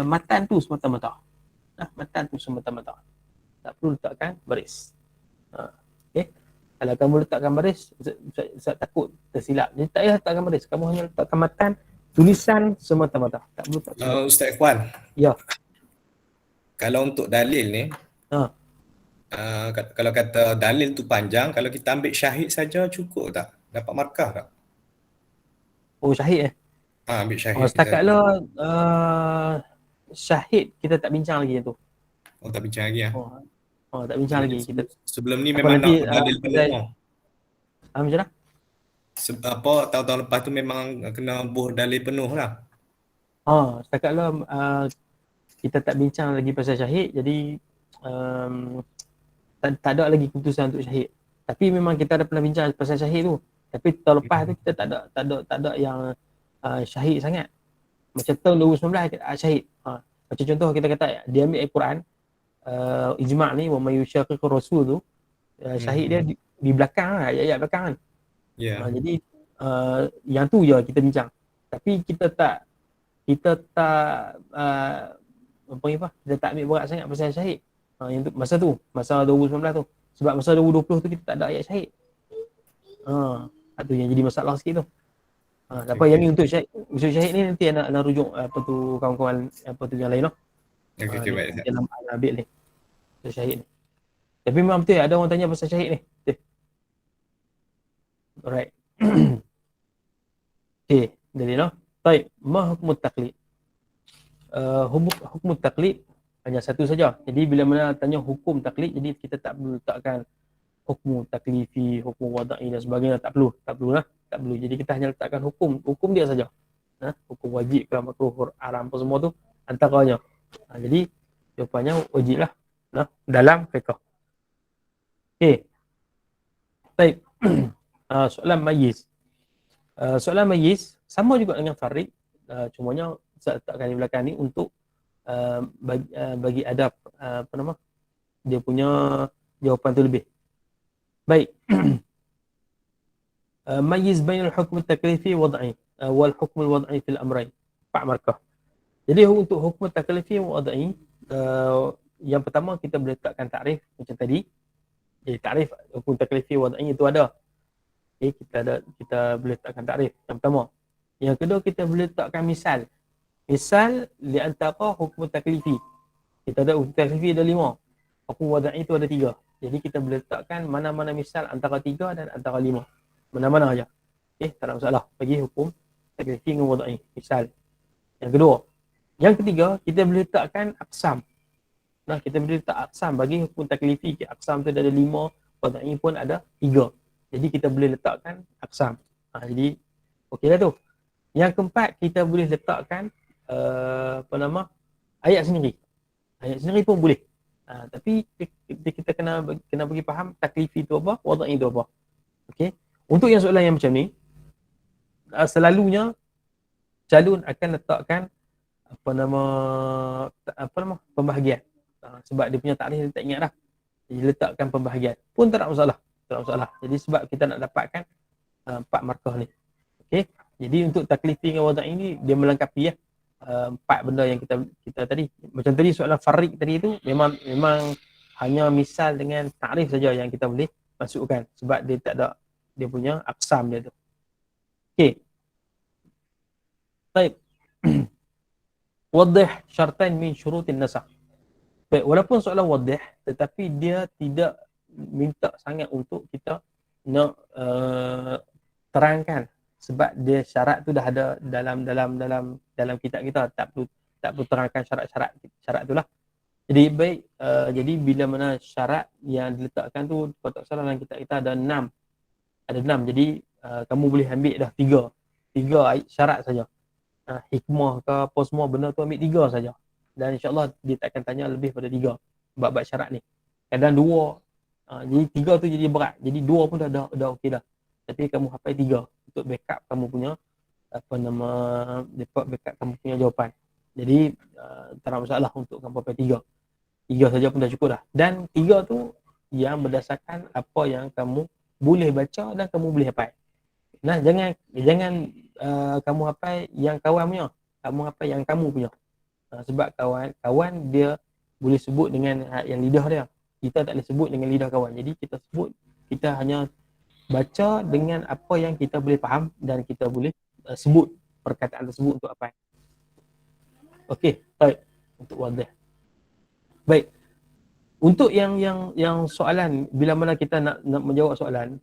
matan tu semata-mata. Tak perlu letakkan baris. Okay. Kalau kamu letakkan baris, Ustaz takut tersilap. Jadi tak payah letakkan baris. Kamu hanya letakkan matan, tulisan semata-mata. Tak perlu letakkan. Ustaz Ikhwan. Ya. Kalau untuk dalil ni, kalau kata dalil tu panjang, kalau kita ambil syahid saja cukup tak? Dapat markah tak? Oh, syahid ambil syahid. Setakatlah syahid kita tak bincang lagi tu. Tak bincang lagi ya? Tak bincang lagi. Kita sebelum ni memang nak dalil penuh. Macam mana? Tahun-tahun lepas tu memang kena buh dalil penuh lah. Setakatlah kita tak bincang lagi pasal syahid, jadi tak ada lagi keputusan untuk syahid. Tapi memang kita ada pernah bincang pasal syahid tu. Tapi tahun lepas tu kita tak ada yang syahid sangat. Macam tahun 2019 syahid. Macam contoh kita kata dia ambil Al-Quran, ijma' ni wa may yushaqiqur rasul tu, syahid dia di belakang lah, ayat-ayat belakang kan. Jadi yang tu je kita bincang. Tapi kita tak kita tak ambil berat sangat pasal syahid. Yang tu, masa 2019 tu. Sebab masa 2020 tu kita tak ada ayat syahid. Itu yang jadi masalah sikit tu. Lepas yang ni untuk syahid ni nanti nak rujuk apa tu kawan-kawan apa tu yang lain lah. Okey, baik. Dia nak ambil ni. Syahid ni. Tapi memang betul ada orang tanya pasal syahid ni. Betul. Alright. Okay, jadi lah. Baik, ma hukum taklid? Hukum taklid hanya satu saja. Jadi bila mana tanya hukum taklid, jadi kita tak perlu letakkan hukum taklifi, hukum wada'i dan sebagainya, tak perlu lah. Tak perlu. Jadi kita hanya letakkan hukum dia saja. Hukum wajib ke makruh, haram apa semua tu antaranya. Jadi jawapannya wajib lah. Dalam fiqh. Okey. Baik. Soalan mayyiz. Soalan mayyiz sama juga dengan farid. Cumanya saya letakkan di belakang ni untuk bagi adab apa nama? Dia punya jawapan tu lebih. Baik. Mayyiz bainal hukm at-taklifi wad'i wal hukm al-wad'i fil amrayn. 4 markah. Jadi untuk hukum taklifi wad'i, yang pertama kita boleh letakkan takrif macam tadi. Jadi takrif hukum taklifi wad'i itu ada. Okay, kita boleh letakkan takrif yang pertama. Yang kedua kita boleh letakkan misal. Misal di antara hukum taklifi. Kita ada hukum taklifi ada 5. Hukum wad'i itu ada 3. Jadi kita boleh letakkan mana-mana misal antara 3 dan antara 5. Mana-mana aja. Okey, tak ada masalah. Bagi hukum taklifi dengan wad'i. Misal. Yang kedua. Yang ketiga, kita boleh letakkan aqsam. Kita boleh letak aqsam bagi hukum taklifi. Aqsam tu ada 5, wad'i pun ada 3. Jadi kita boleh letakkan aqsam. Jadi okeylah tu. Yang keempat, kita boleh letakkan ayat sendiri. Ayat sendiri pun boleh. Tapi kita kena bagi faham taklifi tu apa, wad'i tu apa. Okey. Untuk yang soalan yang macam ni, selalunya calon akan letakkan pembahagian. Sebab dia punya takrif dia tak ingat dah. Jadi letakkan pembahagian. Pun tak ada masalah. Tak ada masalah. Jadi sebab kita nak dapatkan 4 markah ni. Okey. Jadi untuk taklifi dengan wad'i ini dia melengkapi 4 benda yang kita tadi. Macam tadi soalan farid tadi tu memang hanya misal dengan takrif saja yang kita boleh masukkan sebab dia tak ada dia punya aqsam dia tu. Okey. Baik. Wadih syartain min syurutin nasakh. Baik, walaupun soalan wadih tetapi dia tidak minta sangat untuk kita nak terangkan sebab dia syarat tu dah ada dalam kitab kita, tak perlu terangkan syarat itulah. Jadi baik, jadi bila mana syarat yang diletakkan tu kalau tak salah dalam kitab kita ada 6. Jadi kamu boleh ambil dah 3 syarat saja. Hikmah ke apa semua benda tu ambil 3 saja. Dan insya-Allah dia tak akan tanya lebih pada 3 bab syarat ni. Kadang 2. Jadi 3 tu jadi berat. Jadi 2 pun dah okey dah. Tapi kamu hafal 3 untuk backup kamu punya backup kamu punya jawapan. Jadi tak ada masalah untuk kamu hafal 3 saja pun dah cukup dah. Dan 3 tu yang berdasarkan apa yang kamu boleh baca dan kamu boleh hafal. Nah, jangan kamu hafal yang kawan punya. Kamu hafal yang kamu punya. Sebab kawan dia boleh sebut dengan yang lidah dia. Kita tak boleh sebut dengan lidah kawan. Jadi kita hanya baca dengan apa yang kita boleh faham dan kita boleh sebut perkataan tersebut untuk apa. Okey, baik. Untuk wadih. Baik. Untuk yang soalan bila mana kita nak menjawab soalan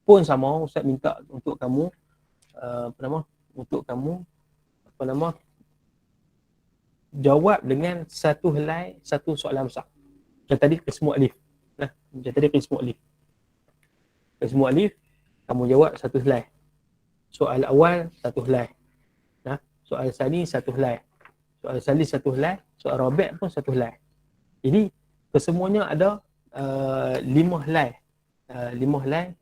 pun sama, Ustaz minta untuk kamu jawab dengan satu helai satu soalan besar. Macam tadi qismu alif. Qismu alif kamu jawab satu helai. Soal awal satu helai. Soal sani satu helai. Soal salis satu helai, soal rabi' pun satu helai. Jadi kesemuanya ada 5 helai. 5 helai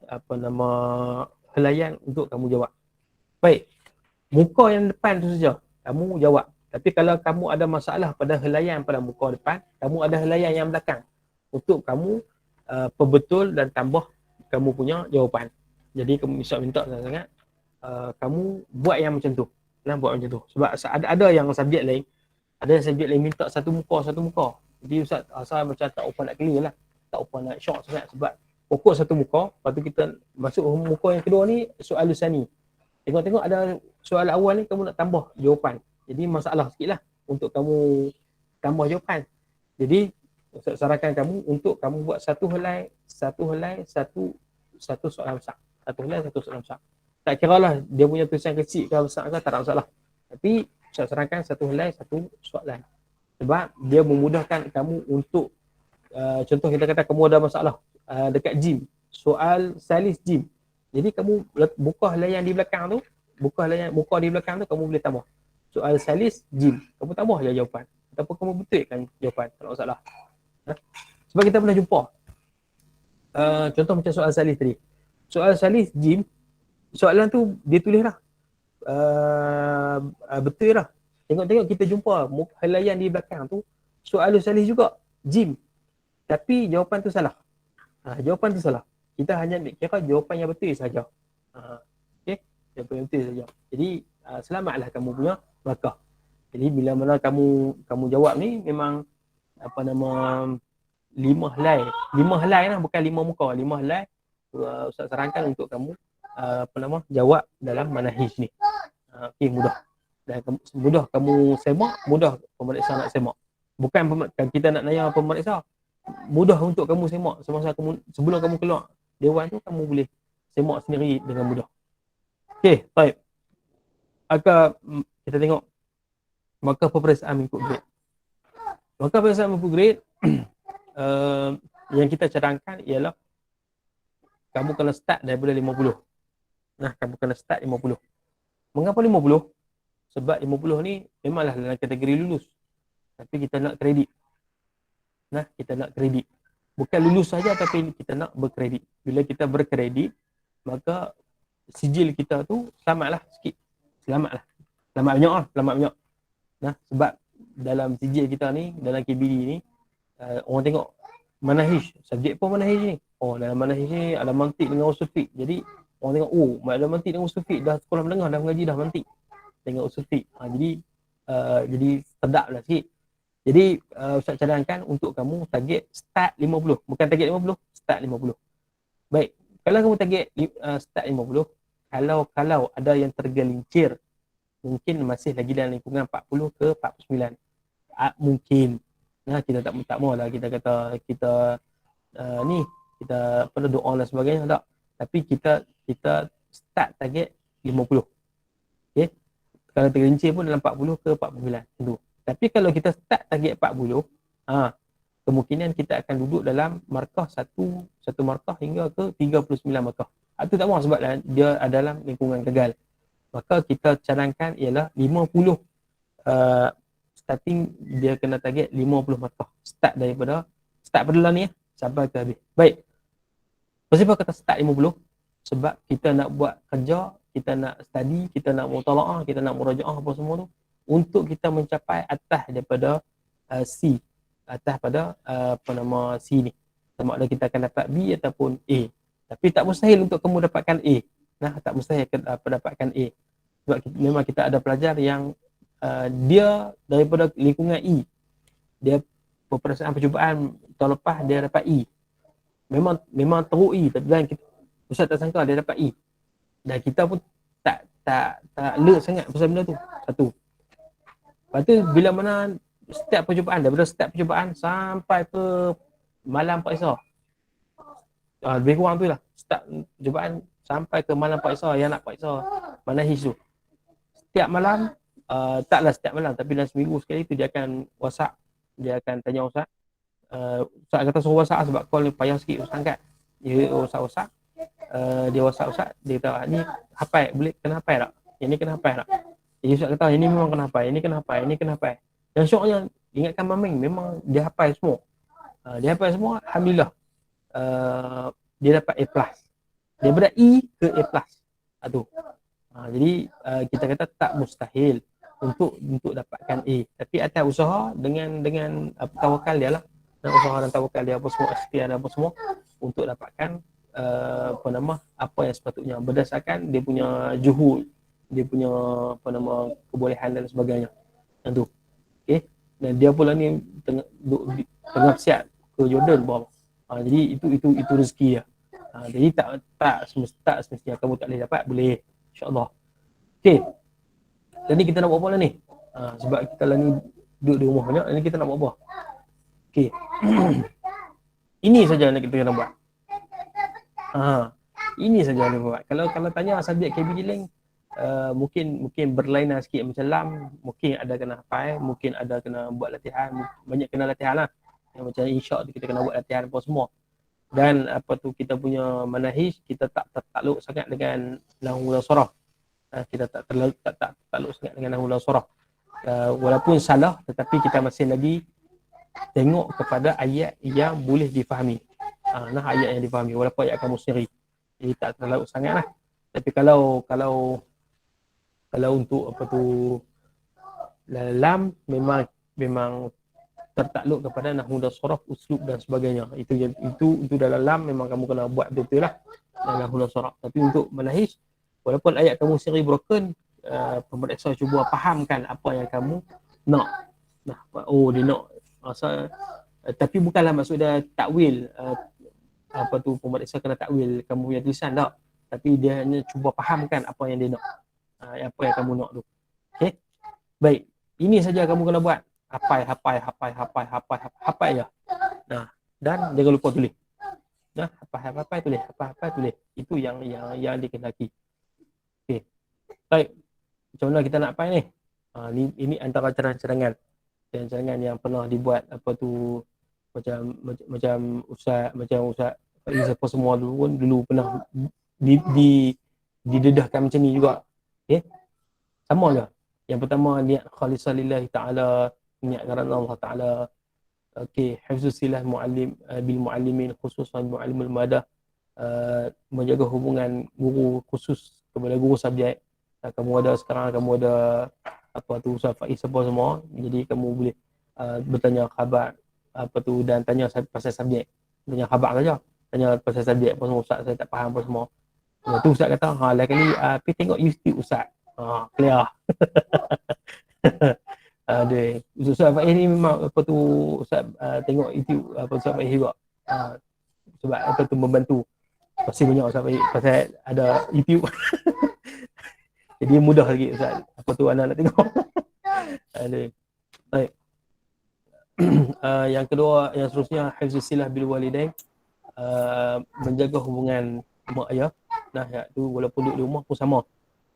helaian untuk kamu jawab. Baik. Muka yang depan tu saja kamu jawab. Tapi kalau kamu ada masalah pada helaian pada muka depan, kamu ada helaian yang belakang untuk kamu perbetul dan tambah kamu punya jawapan. Jadi kamu minta sangat kamu buat yang macam tu. Buat macam tu. Sebab ada yang subjek lain, minta satu muka. Jadi Ustaz asal macam tak upah nak clear lah, tak upah nak syok sangat sebab pokok satu muka, lepas tu kita masuk muka yang kedua ni soal lusani. Tengok-tengok ada soal awal ni kamu nak tambah jawapan. Jadi masalah sikit lah untuk kamu tambah jawapan. Jadi Ustaz sarankan kamu untuk kamu buat satu helai, satu soalan besar. Satu helai, satu soalan besar. Tak kira lah dia punya tulisan kecil ke besar ke, tak ada masalah. Tapi Ustaz sarankan satu helai, satu soalan. Sebab dia memudahkan kamu untuk contoh kita kata kamu ada masalah dekat gym, soal salis gym. Jadi kamu buka helaian di belakang tu, muka di belakang tu kamu boleh tambah. Soal salis gym, kamu tambah je jawapan. Ataupun kamu betulkan jawapan, tak ada masalah. Sebab kita pernah jumpa contoh macam soal salis tadi. Soal salis gym, soalan tu dia tulis dah betul dah. Tengok-tengok kita jumpa helaian di belakang tu soal salis juga gym, tapi jawapan tu salah. Jawapan tu salah. Kita hanya kira jawapan yang betul saja. Okey, jawapan yang betul saja. Jadi selamatlah kamu punya markah. Jadi bila mana kamu jawab ni memang apa nama 5 helai lah, bukan 5 muka, 5 helai. Ustaz sarankan untuk kamu jawab dalam manhaj ni. Okey, mudah. Dan mudah kamu semak, mudah pemeriksa nak semak. Bukan kita nak nanya pemeriksa, mudah untuk kamu semak semasa sebelum kamu keluar dewan tu, kamu boleh semak sendiri dengan mudah. Okey, baik. Kita tengok markah peperiksaan mengikut grade. Markah peperiksaan mengikut grade yang kita cadangkan ialah kamu kena start daripada 50. Kamu kena start 50. Mengapa 50? Sebab 50 ni memanglah dalam kategori lulus. Tapi kita nak kredit. Kita nak kredit. Bukan lulus saja tapi kita nak berkredit. Bila kita berkredit, maka sijil kita tu selamatlah sikit. Selamat banyak. Sebab dalam sijil kita ni, dalam KBD ni, orang tengok manhaj, subjek pun manhaj ni. Dalam manhaj ni ada mantik dengan usul fiqh. Jadi orang tengok, ada mantik dengan usul fiqh, dah sekolah menengah dah mengaji dah mantik dengan usul fiqh. Jadi sedaplah sikit. Jadi Ustaz cadangkan untuk kamu target start 50. Bukan target 50, start 50. Baik, kalau kamu target start 50, kalau ada yang tergelincir, mungkin masih lagi dalam lingkungan 40 ke 49. Mungkin. Kita tak maulah kita kata kita kita doa dan sebagainya, tak. Tapi kita start target 50. Okey. Kalau tergelincir pun dalam 40 ke 49 tentu. Tapi kalau kita start target 40, kemungkinan kita akan duduk dalam markah satu markah hingga ke 39 markah. Itu tak mahu sebab dia ada dalam lingkungan gagal. Maka kita cadangkan ialah 50 starting dia kena target 50 markah. Start pada ni sampai ke habis. Baik. Kenapa kata start 50? Sebab kita nak buat kerja, kita nak study, kita nak mutalaah, kita nak murajaah apa semua tu untuk kita mencapai atas daripada C, atas pada C ni. Sama ada kita akan dapat B ataupun A. Tapi tak mustahil untuk kamu dapatkan A. Tak mustahil dapatkan A. Sebab memang kita ada pelajar yang dia daripada lingkungan E, dia peperiksaan percubaan tahun lepas dia dapat E. Memang teruk E, tapi dan Ustaz tak sangka dia dapat E. Dan kita pun tak alert sangat pasal benda tu. Satu. Lepas tu bila mana daripada start percubaan sampai ke malam Pak Isa. Lebih kurang tu lah. Start percubaan sampai ke malam Pak Isa, yang nak Pak Isa manhaj tu. Setiap malam, taklah setiap malam, tapi dalam seminggu sekali tu dia akan WhatsApp. Dia akan tanya Ustaz. Ustaz kata suruh WhatsApp sebab call ni payah sikit Ustaz angkat. Dia WhatsApp. Dia WhatsApp Ustaz, dia kata ni hafal, boleh kena hafal tak? Yang ni kena hafal tak? Jadi Ustaz kata ini memang kena hafal, ini kena hafal. Dan syoknya ingatkan Maming memang dia hafal semua. Dia hafal semua, alhamdulillah. Dia dapat A+. Daripada E ke A+. Jadi kita kata tak mustahil untuk dapatkan A. Tapi atas usaha dengan tawakal dia lah. Dan usaha dan tawakal dia apa semua, ikhtiar dan apa semua untuk dapatkan apa yang sepatutnya berdasarkan dia punya juhud, dia punya kebolehan dan sebagainya. Yang tu. Okey. Dan dia pula ni tengah siap ke Jordan bawa. Jadi itu rezeki dia. Jadi tak semestinya kamu tak boleh dapat, boleh insya-Allah. Okey. Jadi kita nak buat apa lah ni? Sebab kita lah ni duduk di rumah banyak, ni kita nak buat apa? Okey. Ini saja yang kita kena buat. Ini saja yang kita buat. Kalau tanya subjek KB Jiling, mungkin berlainan sikit macam LAM, mungkin ada kena hafal, mungkin ada kena buat latihan, banyak kena latihan lah. Yang macam insya kita kena buat latihan apa semua. Dan apa tu kita punya manahij, kita tak tertakluk sangat dengan nahwu dan saraf. Kita tak tertakluk sangat dengan nahwu dan saraf. Walaupun salah, tetapi kita masih lagi tengok kepada ayat yang boleh difahami. Ayat yang difahami walaupun ayat kamu sendiri. Jadi tak terlalu sangat lah. Tapi kalau untuk apa tu LAM memang tertakluk kepada nahwu dan saraf, uslub dan sebagainya. Itu dalam LAM memang kamu kena buat betul lah dalam nahwu dan saraf. Tapi untuk manahij, walaupun ayat kamu sendiri broken, pemeriksa cuba fahamkan apa yang kamu nak. Dia nak tapi bukanlah maksud dia takwil, apa tu pemeriksa kena takwil kamu punya tulisan tak, tapi dia hanya cuba fahamkan apa yang dia nak, apa yang kamu nak tu. Okey, baik, ini saja kamu kena buat. Hafal ya. Dan jangan lupa tulis. Hafal tulis. Itu yang dikehendaki. Okey, baik, macam mana kita nak hafal ni? Ini antara cadangan yang pernah dibuat apa tu, macam Ustaz siapa semua dulu pernah didedahkan macam ni juga. Okey, sama je. Yang pertama, niat khalisah lillahi ta'ala, niat kerana Allah Ta'ala. Okey, hifzus silah muallim bil muallimin, khususan muallimul madah, menjaga hubungan guru khusus kepada guru subjek. Kamu ada apa tu Ustaz Faiz apa semua, jadi kamu boleh bertanya khabar apa tu dan tanya pasal subjek. Tanya khabar saja, tanya pasal subjek apa semua. Ustaz saya tak faham apa semua. Lepas tu Ustaz kata, lain kali pergi tengok YouTube Ustaz. Clear. Ustaz Faiz ni memang apa tu Ustaz tengok YouTube apa Ustaz Faiz juga. Sebab apa tu membantu. Pasti banyak Ustaz Faiz pasal ada YouTube. Jadi mudah lagi Ustaz. Apa tu anak nak tengok. Baik. Yang kedua, yang seterusnya, hifzus silah bil walidain, menjaga hubungan mak ayah. Tu walaupun duduk di rumah pun sama.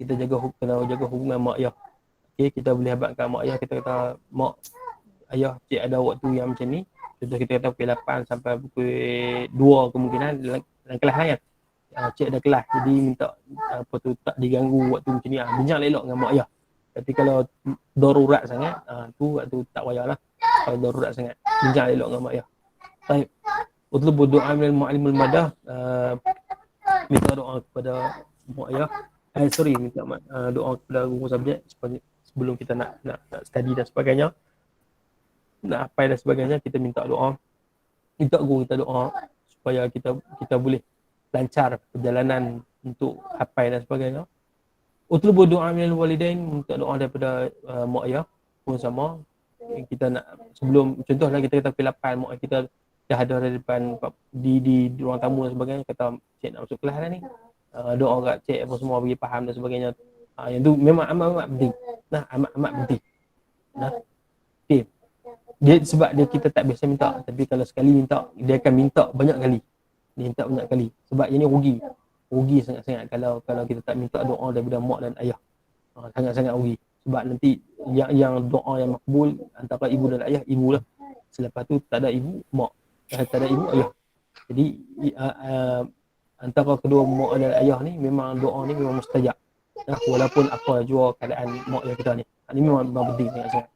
Kita kena jaga hubungan mak ayah. Okey, kita boleh habaqkan mak ayah, kita kata mak ayah cik ada waktu yang macam ni. Contoh kita kata pukul 8 sampai pukul 2 kemungkinan dalam kelas lah kan. Cik ada kelas, jadi minta apa tu tak diganggu waktu macam ni. Bincang elok dengan mak ayah. Tapi kalau darurat sangat, tu waktu tak payahlah. Kalau darurat sangat, bincang elok dengan mak ayah. Baik. Utlubu doa minal mu'allimul madah, minta doa kepada mak ayah. Minta doa kepada guru subjek sebelum kita nak study dan sebagainya. Nak hafal dan sebagainya, kita minta doa. Minta guru kita doa supaya kita boleh lancar perjalanan untuk hafal dan sebagainya. Utlubu doa minal walidain, minta doa daripada mak ayah pun sama. Kita nak sebelum, contohlah kita kata pukul 8, mak kita dah ada di depan di ruang tamu dan sebagainya, kata cik nak masuk kelas dah ni. Doa kat cik apa semua bagi faham dan sebagainya. Yang tu memang amat penting. Amat penting. Okey. Sebab kita tak biasa minta, tapi kalau sekali minta, dia akan minta banyak kali. Dia minta banyak kali. Sebab yang ni rugi sangat-sangat kalau kita tak minta doa daripada mak dan ayah. Sangat-sangat rugi. Sebab nanti yang doa yang makbul antara ibu dan ayah, ibu lah. Selepas tu tak ada ibu, mak. Tak ada ibu, ayah. Jadi antara kedua mak dan ayah ni memang doa ni memang mustajab. Walaupun apa jua keadaan mak ayah kita ni. Ini memang penting sangat-sangat.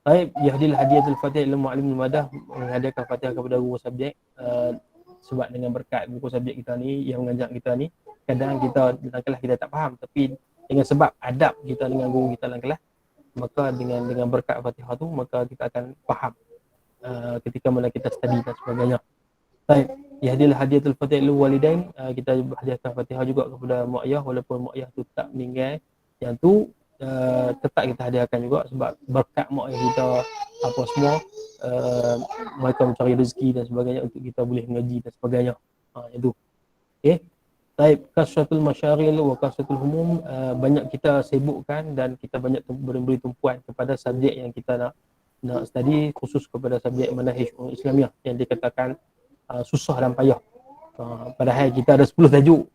Baik, yahdil hadiyatul fatihah ilmu mu'allimul madah, menghadiahkan fatihah kepada guru subjek. Sebab dengan berkat guru subjek kita ni yang mengajar kita ni, kadang kita dalam kelas kita tak faham, tapi dengan sebab adab kita dengan guru kita dalam kelas, maka dengan berkat fatihah tu, maka kita akan faham ketika mana kita study dan sebagainya. Baik, yahdil hadiyatul fatihah ilmu walidain, kita hadiahkan fatihah juga kepada mak ayah walaupun mak ayah tu tak meninggal. Yang tu tetap kita hadiahkan juga sebab berkat mak ayah kita apa semua, mereka mencari rezeki dan sebagainya untuk kita boleh mengaji dan sebagainya. Itu. Okey. Baik, kasratul masyaril wa kasratul humum, banyak kita sibukkan dan kita banyak beri tumpuan kepada subjek yang kita nak study, khusus kepada subjek manhaj Islamiah yang dikatakan susah dan payah. Padahal kita ada 10 tajuk.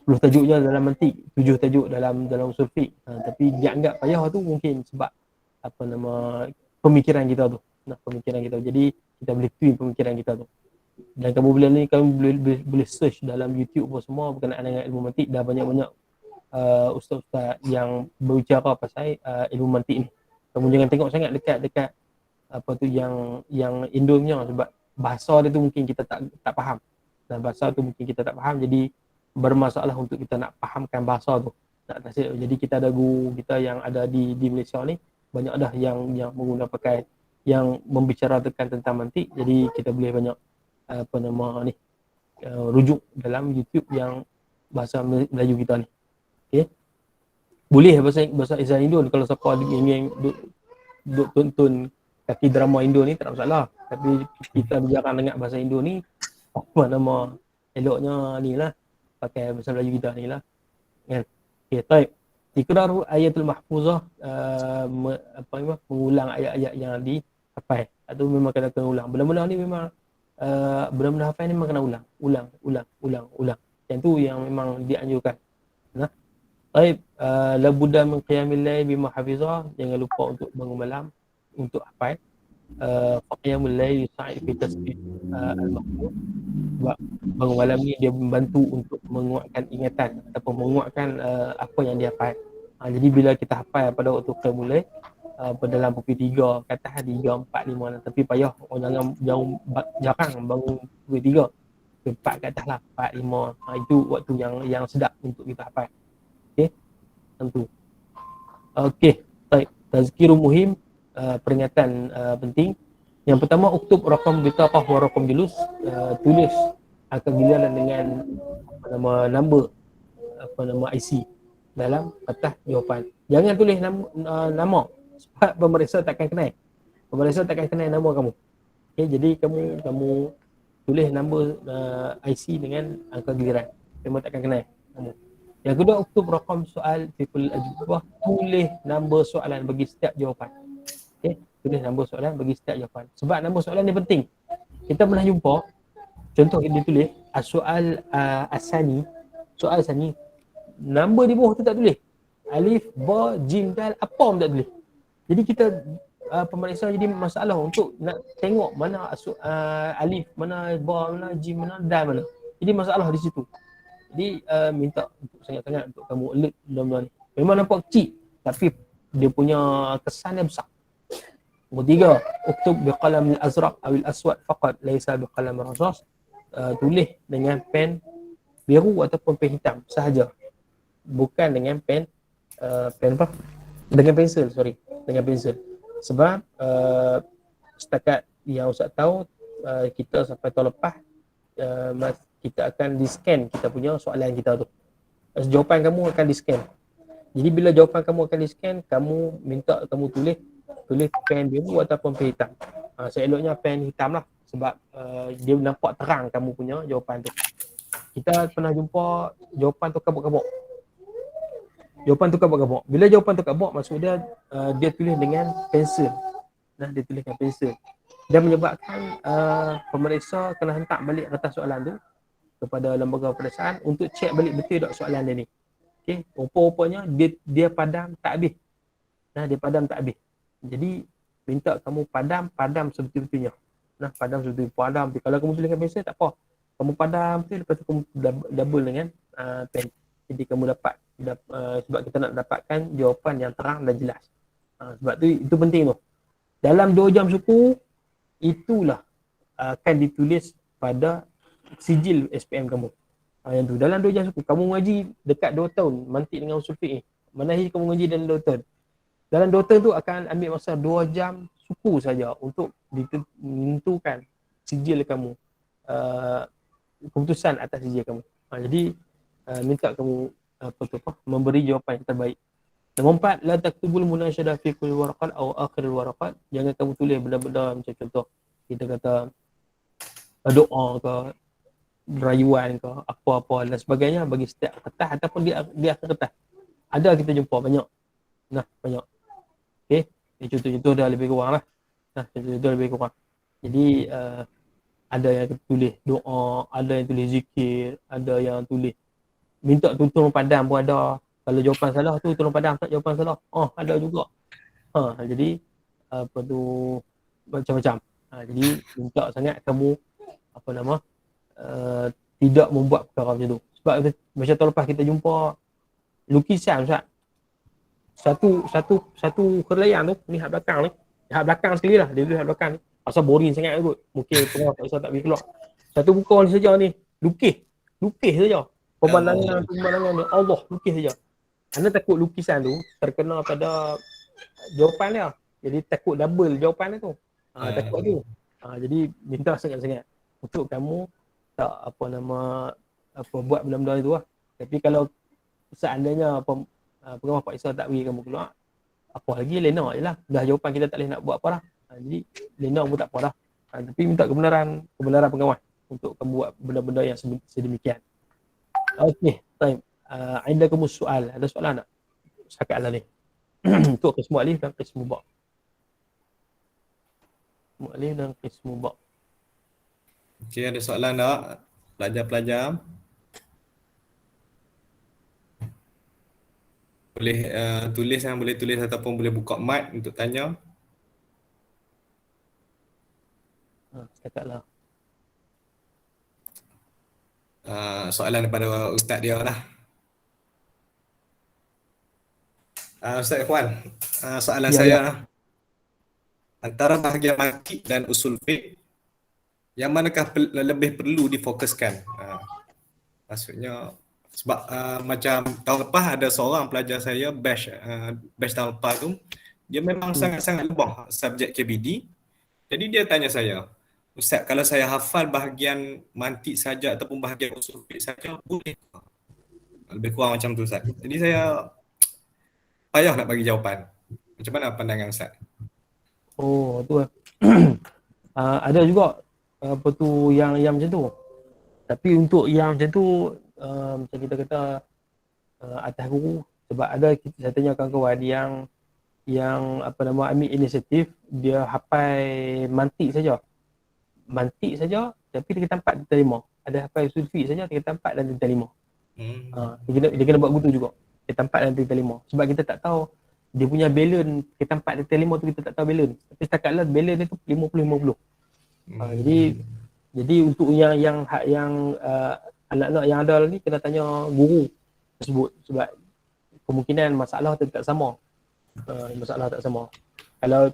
10 tajuknya dalam mantik, 7 tajuk dalam usul fiqh. Tapi dianggap payah tu mungkin sebab apa nama pemikiran kita tu. Pemikiran kita. Jadi kita boleh twin pemikiran kita tu. Dan kamu boleh search dalam YouTube pun semua berkenaan dengan ilmu mantik, dah banyak-banyak ustaz-ustaz yang berbicara pasal ilmu mantik ni. Kamu jangan tengok sangat dekat apa tu yang Indo punya, sebab bahasa dia tu mungkin kita tak faham. Dan bahasa tu mungkin kita tak faham, jadi bermasalah untuk kita nak fahamkan bahasa tu. Jadi kita ada guru kita yang ada di Malaysia ni, banyak dah yang menggunakan pakai yang membicarakan tentang mantik. Jadi kita boleh banyak apa nama ni rujuk dalam YouTube yang bahasa Melayu kita ni. Okey. Boleh bahasa Indon kalau siapa ingin duk tonton kaki drama Indo ni, tak ada masalah. Tapi kita berjarang dengar bahasa Indo ni, apa nama eloknya ni lah, pakai bahasa Melayu kita ni lah. Kan? Okey, baik. Tikraru ayatul mahfuzah, mengulang ayat-ayat yang dihafal. Atau memang kena ulang. Benda-benda ni memang benda-benda hafal ni memang kena ulang. Yang tu yang memang dianjurkan. Nah. Baik, labudda min qiyamil lail bima hafizah, jangan lupa untuk bangun malam untuk hafal. Qiyamul lail yusa'id fi tasbih al-mahfuz. Sebab bangun malam ni dia membantu untuk menguatkan ingatan ataupun menguatkan apa yang dia hafal. Jadi bila kita hafal pada waktu qiyamul lail, dalam pukul 3 ke atas, 3, 4, 5 lah. Tapi payah jangan jarang bangun pukul 3, 4 ke atas lah, 4, 5. Itu waktu yang sedap untuk kita hafal. Okey, tentu. Okey, baik. Tazkirul muhim, peringatan penting. Yang pertama, uktub raqam bitaqah wa raqam julus, tulis angka giliran dengan number IC dalam kertas jawapan. Jangan tulis nama, sebab pemeriksa takkan kenal. Pemeriksa takkan kenal nama kamu. Okey, jadi kamu tulis number IC dengan angka giliran. Memang takkan kenal kamu. Yang kedua, uktub raqam soal fi kulli ajwabah, tulis nombor soalan bagi setiap jawapan. Okey, tulis nombor soalan bagi setiap jawapan. Sebab nombor soalan ni penting. Kita pernah jumpa contoh dia tulis soal asani, soal asani, nombor di bawah tu tak tulis. Alif, ba, jim, dal, apa pun tak tulis. Jadi kita pemeriksa jadi masalah untuk nak tengok mana alif, mana ba, mana jim, mana dal, mana. Jadi masalah di situ. Jadi minta untuk sangat-sangat untuk kamu alert benda-benda ni. Memang nampak kecil tapi dia punya kesan dia besar. Nombor 3, uktub biqalam al-azraq atau al-aswad faqat laysa biqalam ar-rasas. Tulis dengan pen biru ataupun pen hitam sahaja. Bukan dengan pen apa? Dengan pensel, dengan pensel. Sebab setakat yang Ustaz tahu, kita sampai tahun lepas kita akan di-scan kita punya soalan kita tu. Jawapan kamu akan di-scan. Jadi bila jawapan kamu akan di-scan, kamu minta kamu tulis pen biru ataupun pen hitam. Seeloknya pen hitam lah, sebab dia nampak terang kamu punya jawapan tu. Kita pernah jumpa jawapan tu kabut-kabut. Bila jawapan tu kabut, maksud dia dia tulis dengan pensel. Dia tulis dengan pensel. Dan menyebabkan pemeriksa kena hantar balik kertas soalan tu kepada lembaga peperiksaan untuk cek balik betul tak soalan dia ni. Okey, rupa-rupanya dia padam tak habis. Dia padam tak habis. Jadi minta kamu padam sebetul-betulnya. Padam sebetul-betulnya. Kalau kamu tulis dengan pensel tak apa. Kamu padam betul, lepas tu kamu double dengan pen. Jadi kamu dapat sebab kita nak dapatkan jawapan yang terang dan jelas. Sebab tu itu penting tu. Dalam 2 jam suku itulah akan ditulis pada sijil SPM kamu. Yang tu dalam 2 jam suku kamu mengaji dekat 2 tahun mantik dengan usul fiqh. Manhaj kamu mengaji dalam 2 tahun. Dalam 2 tahun tu akan ambil masa 2 jam suku saja untuk menentukan sijil kamu, keputusan atas sijil kamu. Jadi minta kamu memberi jawapan yang terbaik. Nombor 4, la taktubul munasyadah fi kulli waraqat atau akhir waraqat. Jangan kamu tulis benda-benda macam contoh kita kata doa ke, rayuan ke, apa-apa dan sebagainya bagi setiap kertas ataupun di akhir kertas. Ada kita jumpa banyak. Nah, banyak. Okey, ini contoh-contoh dah lebih kurang lah. Nah, contoh-contoh lebih kurang. Jadi ada yang tulis doa, ada yang tulis zikir, ada yang tulis minta tolong padam pun ada. Kalau jawapan salah tu tolong padam, tak jawapan salah. Oh, ada juga. Jadi apa tu macam-macam. Jadi minta sangat kamu apa nama tidak membuat perkara macam tu. Sebab macam tahun lepas kita jumpa lukisan Ustaz. Satu kerlayan tu, ni hak belakang ni. Hak belakang sekali lah, dia hak belakang ni. Asal boring sangat kot. Mungkin tengah tak usah tak pergi keluar. Satu buku ni saja ni, lukis saja. Pemandangan ni, Allah lukis saja. Anda takut lukisan tu terkena pada jawapan dia. Jadi takut double jawapan dia tu. Takut tu. Jadi minta sangat-sangat untuk kamu tak apa nama buat benda-benda itu lah. Tapi kalau seandainya pengawas paksa tak bagi kamu keluar, apa lagi lena je lah. Dah jawapan kita tak boleh nak buat apa dah. Jadi lena pun tak apa dah. Tapi minta kebenaran pengawas untuk kamu buat benda-benda yang sedemikian. Okey, baik. Ada kamu soal? Ada soalan tak? Setakat lah ni. Untuk qismu alif dan qismu ba. Qismu alif dan qismu ba. Okey, ada soalan tak? Pelajar-pelajar. Boleh tulis boleh tulis ataupun boleh buka mic untuk tanya. Setakat lah. Soalan daripada ustaz dia lah. Ustaz Ikhwan, soalan saya lah. Antara bahagian mantiq dan usul fiqh, yang manakah lebih perlu difokuskan? Maksudnya sebab macam tahun lepas ada seorang pelajar saya batch tahun lepas tu, dia memang sangat-sangat lebah subjek KBD. Jadi dia tanya saya, Ustaz, kalau saya hafal bahagian mantiq saja ataupun bahagian usul fiqh saja boleh? Lebih kurang macam tu Ustaz. Jadi saya payah nak bagi jawapan. Macam mana pandangan Ustaz? Oh, tu lah. Ada juga apa tu yang macam tu. Tapi untuk yang macam tu macam kita kata atas guru, sebab ada saya tanya kawan-kawan yang apa nama ambil inisiatif, dia hafal mantiq saja. Mantiq saja tapi dia kata 4 diterima. Ada hafal usul fiqh saja dia kata 4 dan diterima. Dia kena buat begitu juga. Kita 4 dan diterima. Sebab kita tak tahu dia punya balance, kita 4 dan diterima tu kita tak tahu balance. Tapi setakatlah balance dia tu 50-50. Jadi untuk yang anak-anak yang ada ni kena tanya guru tersebut, sebab kemungkinan masalah tu tak sama. Masalah tak sama.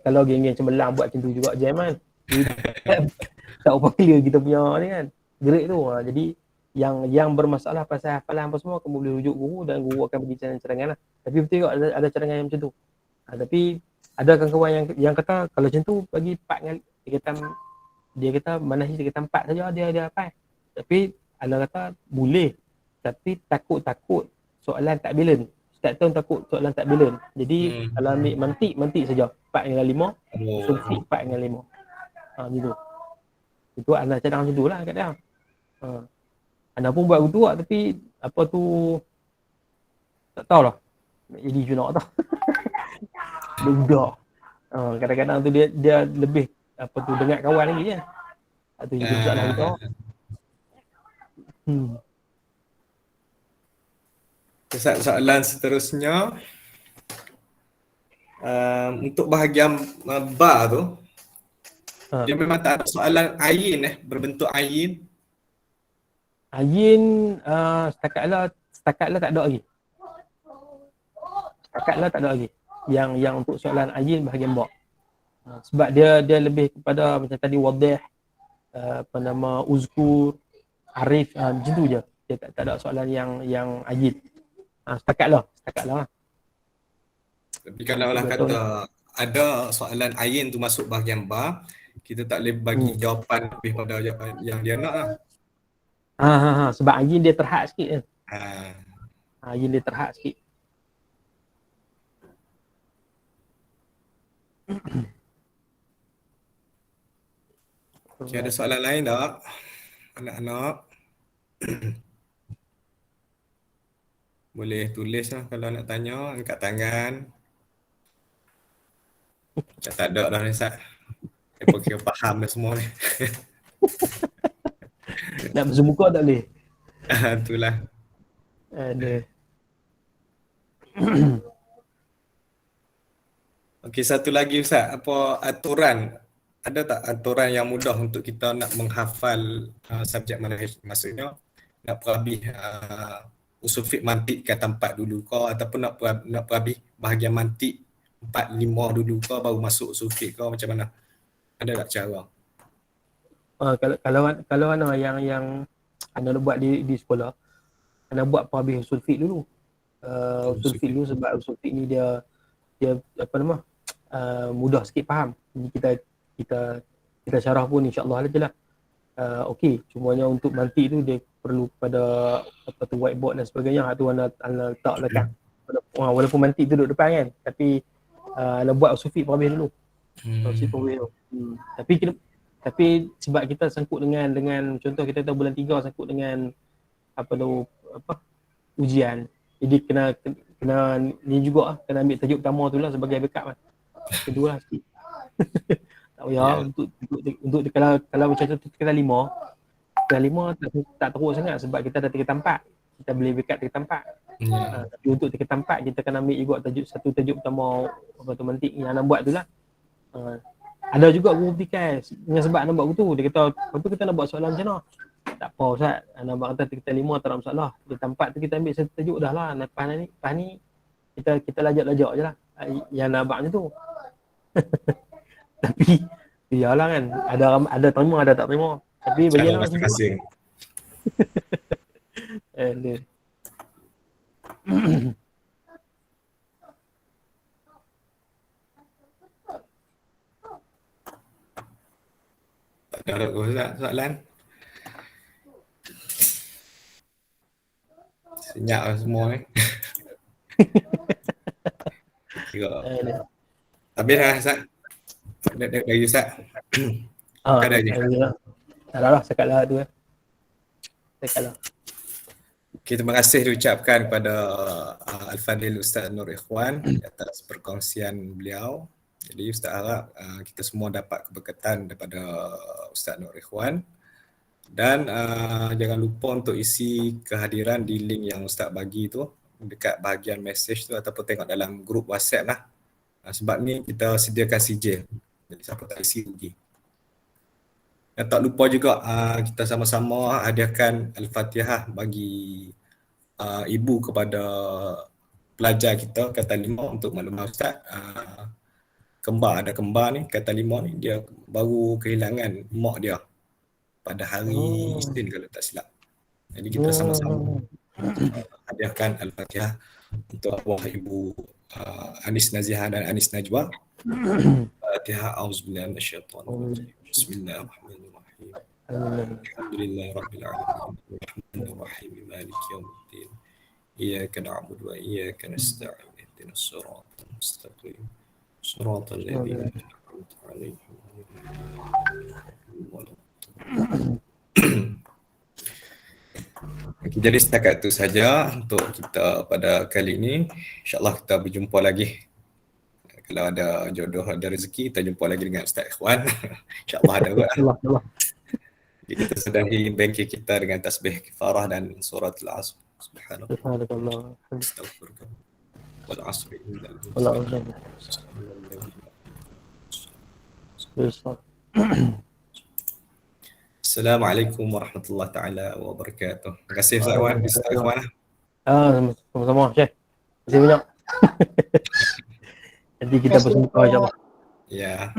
Kalau geng-geng cemerlang buat macam tu juga jam kan. Tak apa clear kita punya ni kan. Grade tu. Jadi yang bermasalah pasal hafalan apa semua kamu boleh rujuk guru dan guru akan bagi cadangan lah. Tapi betul juga ada cadangan yang macam tu. Tapi ada kawan-kawan yang kata kalau macam tu bagi 4 kali, dia kata manahij dia kata 4 saja dia hafal. Tapi Allah kata boleh, tapi takut soalan tak balance. Setiap tahun takut soalan tak balance. Jadi kalau ambil mantik saja 4 dengan 5, usul fiqh 4 dengan 5. Gitu. Itu anda cadang macam tu lah kat dia. Anda pun buat begitu lah, tapi apa tu tak tahulah. Jadi junak tau. Budak. Kadang-kadang tu dia lebih apa tu dengar kawan lagi kan. Itu jadi soalan kita. Soalan seterusnya, untuk bahagian ba tu, dia memang tak ada soalan ayin berbentuk ayin. Ayin setakatlah tak ada lagi. Setakatlah tak ada lagi. Yang untuk soalan ayin bahagian ba. Sebab dia lebih kepada macam tadi wadih, apa nama uzkur, arif, macam tu je. Dia tak ada soalan yang ayin. Setakatlah. Tapi kalau lah kata ada soalan ayin tu masuk bahagian ba, kita tak boleh bagi jawapan lebih pada jawapan yang dia nak lah. Sebab ayin dia terhad sikit kan. Ha. Ayin dia terhad sikit. Okay, ada soalan lain tak? Anak-anak boleh tulis lah kalau nak tanya, angkat tangan. Macam tak ada dah Nisat. Saya kira faham dah semua ni. Nak bersemuka tak boleh? Itulah. Ada. Okey, satu lagi Ustaz, apa aturan? Ada tak aturan yang mudah untuk kita nak menghafal subjek manhaj? Maksudnya nak perhabis usul fiqh mantik kata 4 dulu ke ataupun nak perhabis bahagian mantik 4 5 dulu ke baru masuk usul fiqh ke, macam mana? Ada tak cara? Kalau ana yang ana nak buat di sekolah, ana buat habis usul fiqh dulu. Usul fiqh dulu sebab usul fiqh ni dia apa nama? Mudah sikit faham. Jadi kita syarah pun insya-Allah aja lah. Okey, cumanya untuk mantik tu dia perlu pada apa tu whiteboard dan sebagainya. Hak tu ana letak belakang. Walaupun mantik tu duduk depan kan, tapi ana buat usul fiqh habis dulu. Usul fiqh dulu. Tapi sebab kita sangkut dengan contoh kita tahu bulan 3 sangkut dengan ujian. Jadi kena ni juga kena ambil tajuk pertama tu lah sebagai backup lah. Kedua lah sikit. Tak payah untuk kalau macam tu kita 5 tak teruk sangat sebab kita dah 3 tempat. Kita boleh backup 3 tempat. Tapi untuk 3 tempat kita kena ambil juga satu tajuk pertama apa tu mantik yang nak buat tu lah. Ada juga guru PKS dengan sebab nak buat tu dia kata lepas tu kita nak buat soalan macam mana. Tak apa Ustaz, nak buat kata kita 5 tak ada masalah. Di tempat tu kita ambil satu tajuk dah lah. Lepas ni kita lajak-lajak je lah yang nak buat macam tu. Tapi iyalah kan, ada terima ada tak terima. Tapi bagi nak masing-masing. Tak ada soalan. Senyap lah semua ni. Habis dah Ustaz. Dari Ustaz. Ada je. Tak ada lah, cakap lah tu. Cakap lah. Okay, terima kasih diucapkan kepada Al-Fadil Ustaz Nur Ikhwan atas perkongsian beliau. Jadi Ustaz harap kita semua dapat keberkatan daripada Ustaz Nur Ikhwan. Dan jangan lupa untuk isi kehadiran di link yang Ustaz bagi tu dekat bahagian message tu ataupun tengok dalam grup WhatsApp lah. Sebab ni kita sediakan sijil. Jadi siapa tak isi rugi. Dan tak lupa juga kita sama-sama hadiahkan Al-Fatihah bagi ibu kepada pelajar kita kata 5 untuk maklumat Ustaz. Ada kembar ni, kata 5 ni dia baru kehilangan mak dia pada hari Isnin kalau tak silap. Jadi kita sama-sama hadiahkan Al-Fatihah untuk arwah ibu Anis Nazihah dan Anis Najwa. Al-Fatihah. Auzubillahi minasyaitonir rajim. Bismillahirrahmanirrahim. Alhamdulillahirabbil alamin. Arrahmanirrahim. Maliki yaumiddin. Iyyaka na'budu wa iyyaka nasta'in. Ihdinas siratal mustaqim. Siratal ladzina an'amta 'alaihim. Jadi setakat itu saja untuk kita pada kali ini. InsyaAllah kita berjumpa lagi. Kalau ada jodoh, ada rezeki, kita jumpa lagi dengan Ustaz Ikhwan. InsyaAllah ada buat. Jadi kita sudahi bengkel kita dengan tasbih kifarah dan surat Al-Asr. Subhanallah. Astaghfirullah. Wal asri. Assalamualaikum warahmatullahi taala wabarakatuh. Terima kasih Ustaz Wan, Ustaz Ikhwan. Sama-sama Syekh. Terima kasih banyak. Nanti kita berjumpa insya-Allah. Ya.